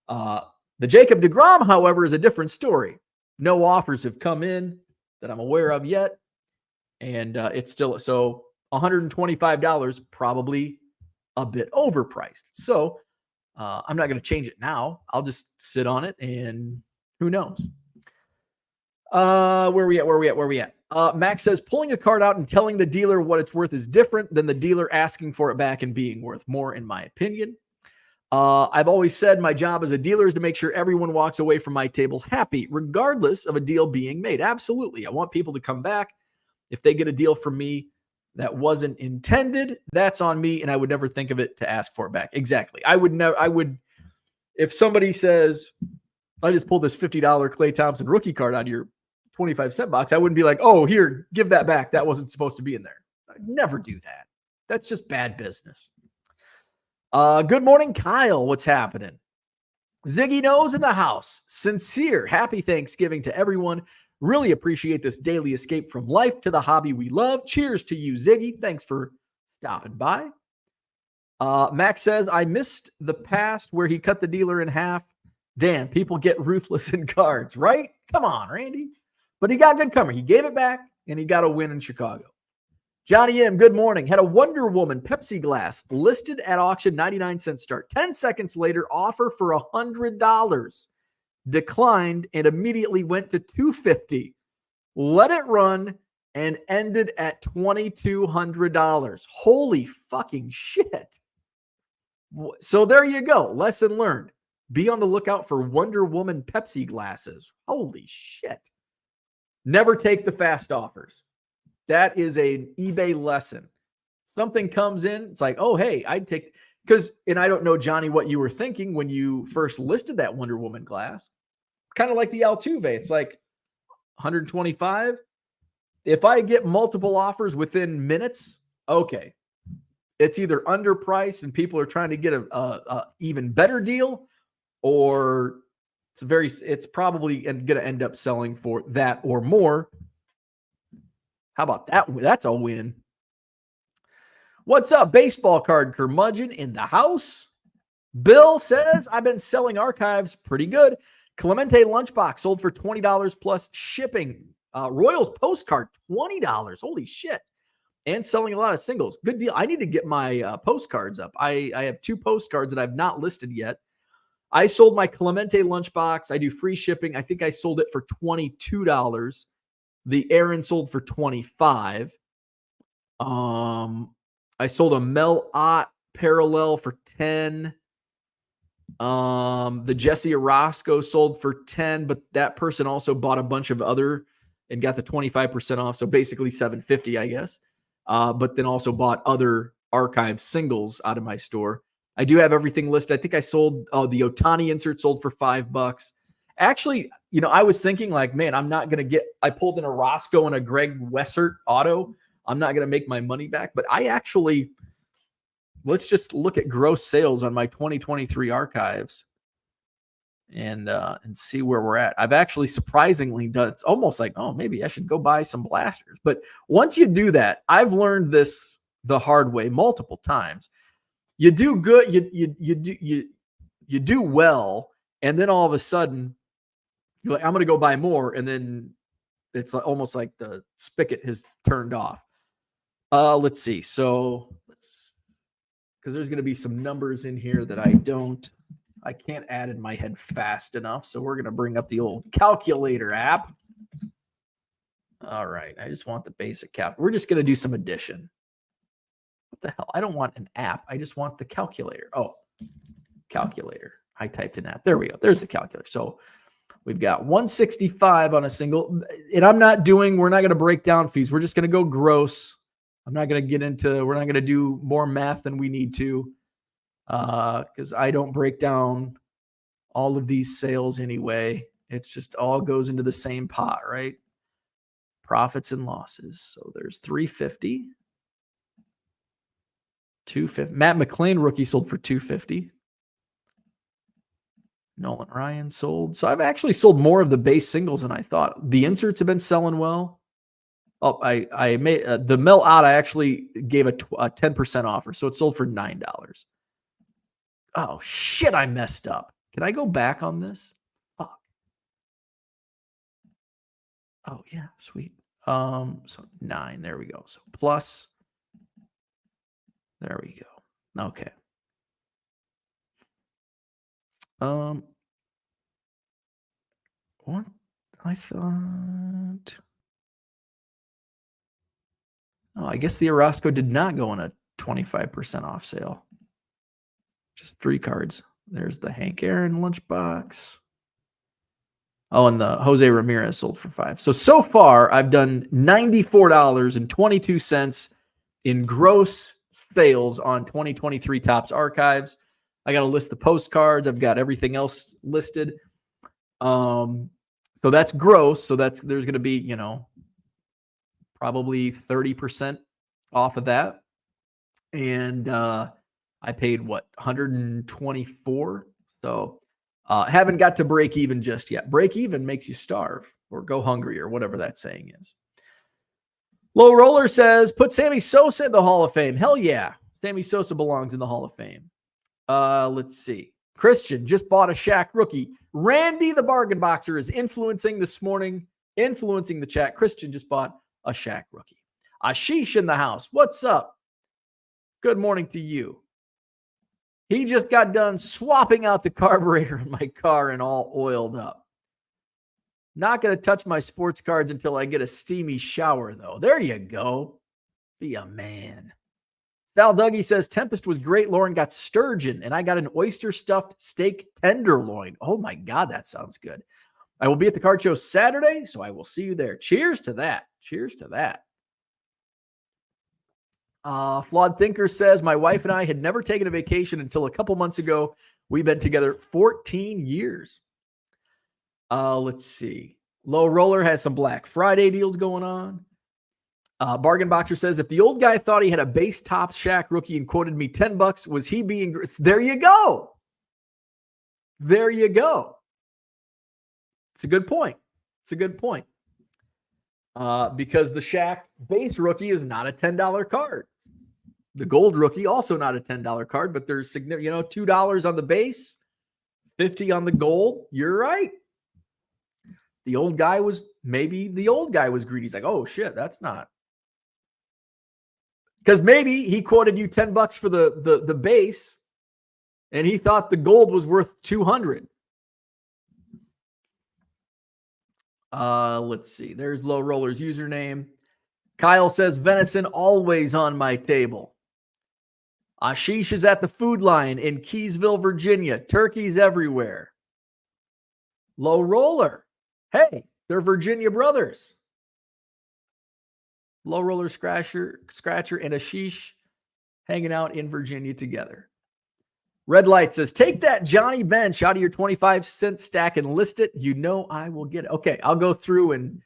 The Jacob deGrom, however, is a different story. No offers have come in that I'm aware of yet. And it's still, so $125, probably a bit overpriced. So I'm not going to change it now. I'll just sit on it, and who knows? Where we at? Max says, pulling a card out and telling the dealer what it's worth is different than the dealer asking for it back and being worth more, in my opinion. I've always said my job as a dealer is to make sure everyone walks away from my table happy, regardless of a deal being made. Absolutely. I want people to come back. If they get a deal from me that wasn't intended, that's on me, and I would never think of it to ask for it back. Exactly. I would, if somebody says, I just pulled this $50 Klay Thompson rookie card out of your 25-cent box, I wouldn't be like, oh, here, give that back. That wasn't supposed to be in there. I'd never do that. That's just bad business. Good morning, Kyle. What's happening? Ziggy Nose in the house. Sincere. Happy Thanksgiving to everyone. Really appreciate this daily escape from life to the hobby we love. Cheers to you, Ziggy. Thanks for stopping by. Max says, I missed the past where he cut the dealer in half. Damn, people get ruthless in cards, right? Come on, Randy. But he got good cover. He gave it back, and he got a win in Chicago. Johnny M, good morning. Had a Wonder Woman Pepsi glass listed at auction, 99-cent start. 10 seconds later, offer for $100. Declined and immediately went to $250. Let it run and ended at $2,200. Holy fucking shit. So there you go. Lesson learned. Be on the lookout for Wonder Woman Pepsi glasses. Holy shit. Never take the fast offers. That is an eBay lesson. Something comes in, it's like, oh, hey, I'd take, because, and I don't know, Johnny, what you were thinking when you first listed that Wonder Woman glass. Kind of like the Altuve. It's like 125. If I get multiple offers within minutes, okay. It's either underpriced and people are trying to get a even better deal, or it's probably going to end up selling for that or more. How about that? That's a win. What's up, baseball card curmudgeon in the house? Bill says, I've been selling archives pretty good. Clemente lunchbox sold for $20 plus shipping. Royals postcard, $20. Holy shit. And selling a lot of singles. Good deal. I need to get my postcards up. I have 2 postcards that I've not listed yet. I sold my Clemente lunchbox. I do free shipping. I think I sold it for $22. The Aaron sold for $25. I sold a Mel Ott parallel for $10. The Jesse Orosco sold for $10, but that person also bought a bunch of other and got the 25% off. So basically $750, I guess. But then also bought other archive singles out of my store. I do have everything listed. I think I sold the Otani insert sold for $5. Actually, I was thinking like, man, I'm not going to I pulled in a Roscoe and a Greg Wessert auto. I'm not going to make my money back, but let's just look at gross sales on my 2023 archives and see where we're at. I've actually surprisingly done, it's almost like, oh, maybe I should go buy some blasters. But once you do that, I've learned this the hard way multiple times. You do good, you do well, and then all of a sudden you're like, I'm going to go buy more, and then it's almost like the spigot has turned off. Let's see. So because there's going to be some numbers in here that I can't add in my head fast enough. So we're going to bring up the old calculator app. All right. I just want the basic calc. We're just going to do some addition. What the hell? I don't want an app. I just want the calculator. Oh, calculator. I typed in app. There we go. There's the calculator. So we've got 165 on a single. And we're not going to break down fees. We're just going to go gross. we're not going to do more math than we need to, because I don't break down all of these sales anyway. It's just all goes into the same pot, right? Profits and losses. So there's 350, 250. Matt McClain rookie sold for 250. Nolan Ryan sold. So I've actually sold more of the base singles than I thought. The inserts have been selling well. Oh, I made the Mel Ott. I actually gave a 10% offer, so it sold for $9. Oh shit! I messed up. Can I go back on this? Fuck. Oh yeah, sweet. So 9. There we go. So plus. There we go. Okay. What I thought. Oh, I guess the Orosco did not go on a 25% off sale. Just 3 cards. There's the Hank Aaron lunchbox. Oh, and the Jose Ramirez sold for $5. So far, I've done $94.22 in gross sales on 2023 Topps archives. I got to list the postcards. I've got everything else listed. So that's gross. So there's going to be, probably 30% off of that. And I paid what, 124. So haven't got to break even just yet. Break even makes you starve or go hungry or whatever that saying is. Low Roller says, put Sammy Sosa in the Hall of Fame. Hell yeah. Sammy Sosa belongs in the Hall of Fame. Let's see. Christian just bought a Shaq rookie. Randy the Bargain Boxer is influencing this morning, influencing the chat. Christian just bought a Shaq rookie. Ashish in the house. What's up? Good morning to you. He just got done swapping out the carburetor in my car and all oiled up. Not going to touch my sports cards until I get a steamy shower, though. There you go. Be a man. Sal Dougie says, Tempest was great. Lauren got sturgeon, and I got an oyster-stuffed steak tenderloin. Oh, my God, that sounds good. I will be at the card show Saturday, so I will see you there. Cheers to that. Cheers to that. Flawed Thinker says, my wife and I had never taken a vacation until a couple months ago. We've been together 14 years. Let's see. Low Roller has some Black Friday deals going on. Bargain Boxer says, if the old guy thought he had a base top Shaq rookie and quoted me $10, was he being... There you go. There you go. It's a good point. It's a good point. Because the Shaq base rookie is not a $10 card. The gold rookie, also not a $10 card, but there's $2 on the base, $50 on the gold. You're right. The old guy was greedy. He's like, oh shit, that's not. Because maybe he quoted you $10 for the base, and he thought the gold was worth $200. Let's see. There's Low Roller's username. Kyle says, venison always on my table. Ashish is at the Food Lion in Keysville, Virginia. Turkeys everywhere. Low Roller. Hey, they're Virginia brothers. Low Roller Scratcher and Ashish hanging out in Virginia together. Red Light says, take that Johnny Bench out of your 25-cent stack and list it. You know I will get it. Okay, I'll go through and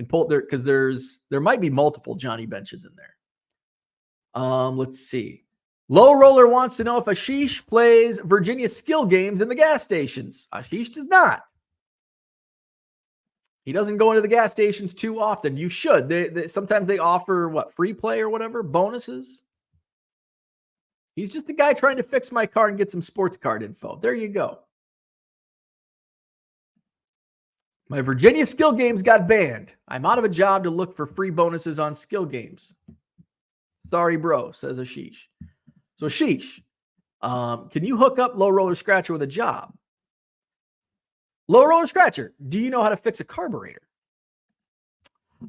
pull it there because there might be multiple Johnny Benches in there. Let's see. Low Roller wants to know if Ashish plays Virginia skill games in the gas stations. Ashish does not. He doesn't go into the gas stations too often. You should. Sometimes they offer, free play or whatever, bonuses. He's just a guy trying to fix my car and get some sports card info. There you go. My Virginia skill games got banned. I'm out of a job to look for free bonuses on skill games. Sorry, bro, says Ashish. So Ashish, can you hook up Low Roller Scratcher with a job? Low Roller Scratcher, do you know how to fix a carburetor?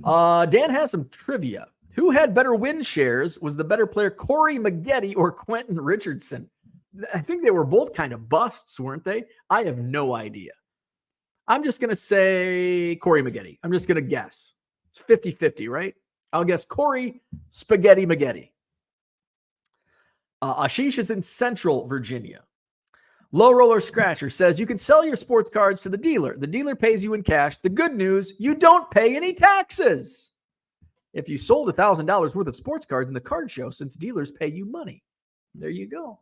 Dan has some trivia. Who had better win shares? Was the better player Corey Maggette or Quentin Richardson? I think they were both kind of busts, weren't they? I have no idea. I'm just going to say Corey Maggette. I'm just going to guess. It's 50-50, right? I'll guess Corey Spaghetti Maggette. Ashish is in Central Virginia. Low Roller Scratcher says you can sell your sports cards to the dealer. The dealer pays you in cash. The good news, you don't pay any taxes. If you sold $1,000 worth of sports cards in the card show, since dealers pay you money. There you go.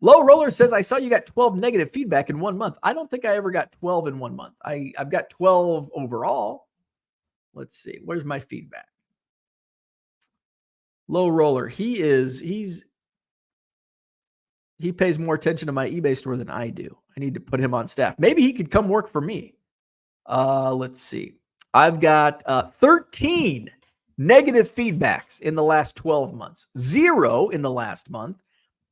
Low Roller says, I saw you got 12 negative feedback in 1 month. I don't think I ever got 12 in 1 month. I've got 12 overall. Let's see. Where's my feedback? Low Roller. He pays more attention to my eBay store than I do. I need to put him on staff. Maybe he could come work for me. Let's see. I've got 13 negative feedbacks in the last 12 months. 0 in the last month.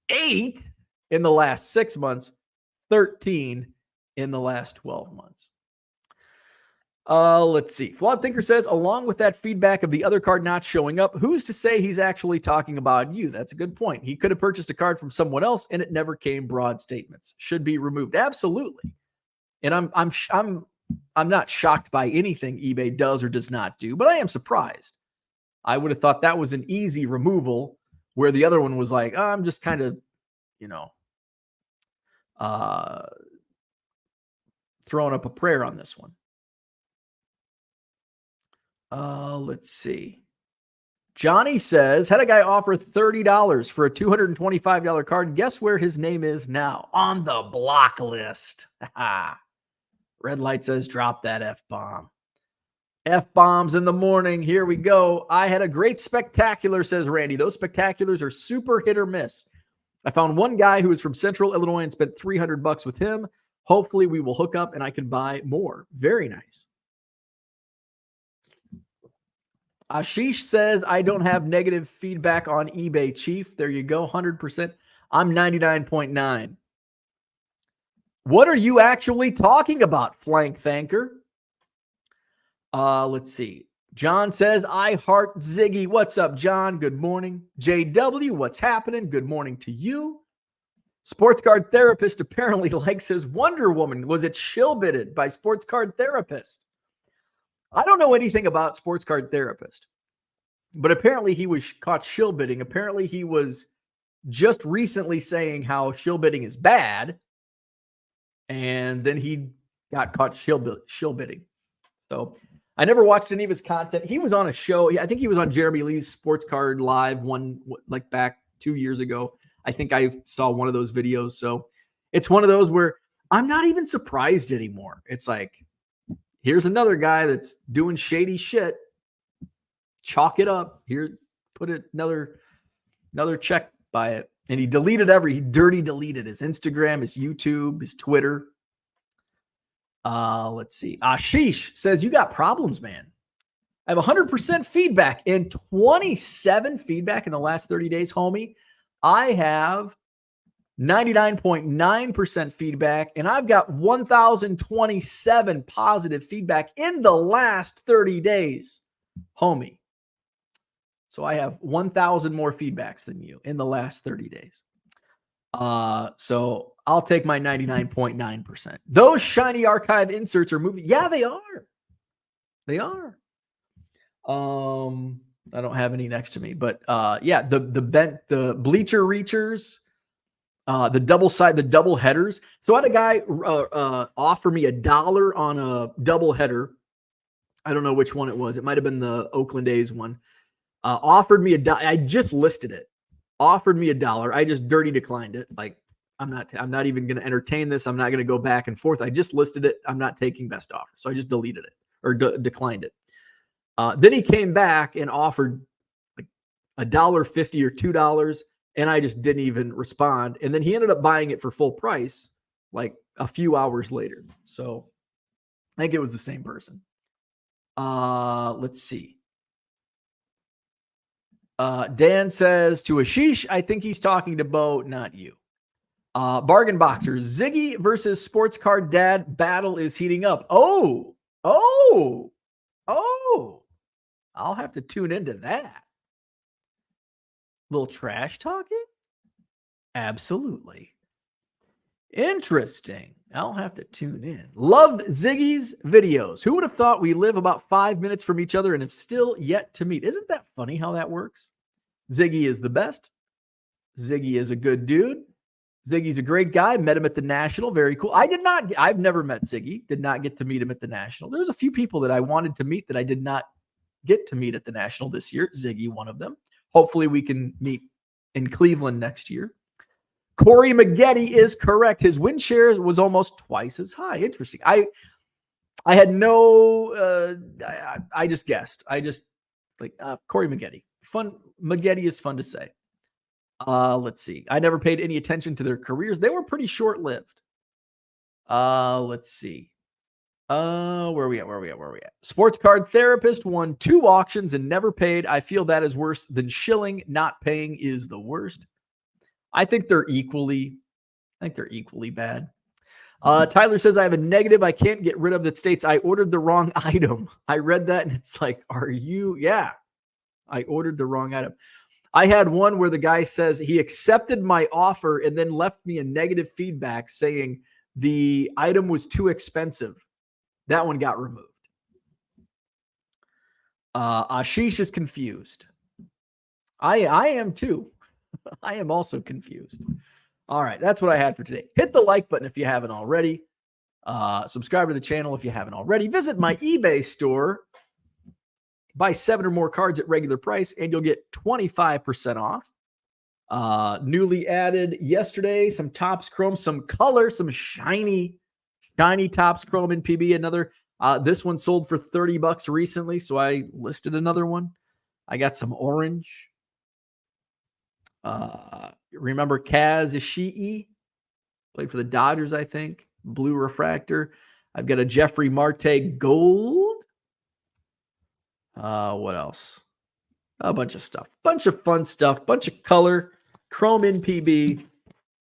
8 in the last 6 months. 13 in the last 12 months. Let's see. Flawed Thinker says, along with that feedback of the other card not showing up, who's to say he's actually talking about you? That's a good point. He could have purchased a card from someone else and it never came. Broad statements should be removed. Absolutely. And I'm not shocked by anything eBay does or does not do, but I am surprised. I would have thought that was an easy removal where the other one was like, oh, I'm just kind of, throwing up a prayer on this one. Let's see. Johnny says, had a guy offer $30 for a $225 card. Guess where his name is now? On the block list. Red Light says, drop that F-bomb. F-bombs in the morning. Here we go. I had a great spectacular, says Randy. Those spectaculars are super hit or miss. I found one guy who is from Central Illinois and spent $300 with him. Hopefully we will hook up and I can buy more. Very nice. Ashish says, I don't have negative feedback on eBay, Chief. There you go, 100%. I'm 99.9. What are you actually talking about, Flank Thanker? Let's see. John says, I heart Ziggy. What's up, John? Good morning. JW, what's happening? Good morning to you. Sports card therapist apparently likes his Wonder Woman. Was it shillbitted by sports card therapist? I don't know anything about sports card therapist, but apparently he was caught shillbidding. Apparently he was just recently saying how shillbidding is bad, and then he got caught shillbidding. So I never watched any of his content. He was on a show. I think he was on Jeremy Lee's Sports Card Live like back 2 years ago. I think I saw one of those videos. So it's one of those where I'm not even surprised anymore. It's like, here's another guy that's doing shady shit. Chalk it up. Here, put another check by it. And he dirty deleted his Instagram, his YouTube, his Twitter. Let's see. Ashish says, you got problems, man. I have 100% feedback and 27 feedback in the last 30 days, homie. I have 99.9% feedback, and I've got 1,027 positive feedback in the last 30 days, homie. So I have 1,000 more feedbacks than you in the last 30 days. So I'll take my 99.9%. Those shiny archive inserts are moving. Yeah, they are. They are. I don't have any next to me, but yeah, the bleacher reachers, the double headers. So I had a guy offer me $1 on a double header. I don't know which one it was. It might have been the Oakland A's one. Offered me $1. I just listed it. Offered me $1. I just dirty declined it. Like, I'm not even going to entertain this. I'm not going to go back and forth. I just listed it. I'm not taking best offer. So I just deleted it or declined it. Then he came back and offered like $1.50 or $2, and I just didn't even respond. And then he ended up buying it for full price like a few hours later. So I think it was the same person. Let's see. Dan says to Ashish, I think he's talking to Bo, not you. Bargain Boxers, Ziggy versus Sports Card Dad battle is heating up. Oh, I'll have to tune into that. Little trash talking? Absolutely. Interesting. I'll have to tune in. Love Ziggy's videos. Who would have thought we live about 5 minutes from each other and have still yet to meet? Isn't that funny how that works? Ziggy is the best. Ziggy is a good dude. Ziggy's a great guy. Met him at the National. Very cool. I've never met Ziggy. Did not get to meet him at the National. There's a few people that I wanted to meet that I did not get to meet at the National this year. Ziggy, one of them. Hopefully we can meet in Cleveland next year. Corey Maggette is correct. His win share was almost twice as high. Interesting. I had no, I just guessed. I just like Corey Maggette. Fun. Maggette is fun to say. Let's see. I never paid any attention to their careers. They were pretty short-lived. Let's see. Where are we at? Sports card therapist won 2 auctions and never paid. I feel that is worse than shilling. Not paying is the worst. I think they're equally bad. Tyler says, I have a negative I can't get rid of that states I ordered the wrong item. I read that and it's like, are you? Yeah, I ordered the wrong item. I had one where the guy says he accepted my offer and then left me a negative feedback saying the item was too expensive. That one got removed. Ashish is confused. I am too. I am also confused. All right, that's what I had for today. Hit the like button if you haven't already. Subscribe to the channel if you haven't already. Visit my eBay store. Buy 7 or more cards at regular price, and you'll get 25% off. Newly added yesterday, some Topps Chrome, some color, some shiny Topps Chrome in PB. Another, this one sold for $30 recently, so I listed another one. I got some orange. Remember Kaz Ishii? Played for the Dodgers, I think. Blue refractor. I've got a Jeffrey Marte gold. What else? A bunch of stuff, bunch of fun stuff, bunch of color, chrome in PB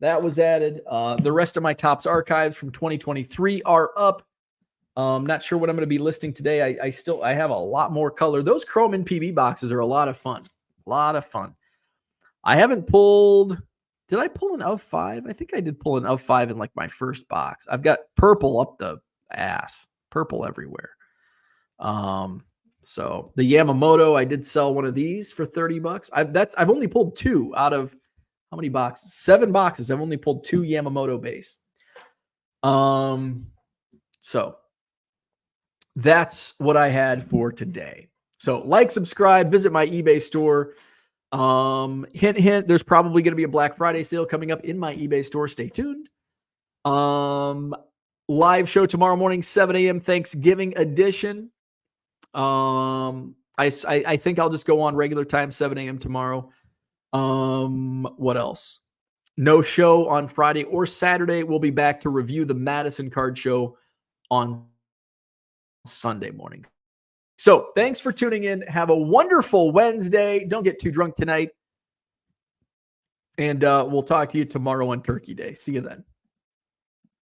that was added. The rest of my Topps archives from 2023 are up. Not sure what I'm going to be listing today. I have a lot more color. Those chrome in PB boxes are a lot of fun. A lot of fun. I haven't pulled. Did I pull an of 5? I think I did pull an of 5 in like my first box. I've got purple up the ass, purple everywhere. So the Yamamoto, I did sell one of these for $30. I've only pulled 2 out of how many boxes? 7 boxes. I've only pulled 2 Yamamoto base. So that's what I had for today. So like, subscribe, visit my eBay store. Hint, hint, there's probably going to be a Black Friday sale coming up in my eBay store. Stay tuned. Live show tomorrow morning, 7 a.m. Thanksgiving edition. I think I'll just go on regular time, 7 a.m. tomorrow. What else? No show on Friday or Saturday. We'll be back to review the Madison card show on Sunday morning. So thanks for tuning in. Have a wonderful Wednesday. Don't get too drunk tonight. And we'll talk to you tomorrow on Turkey Day. See you then.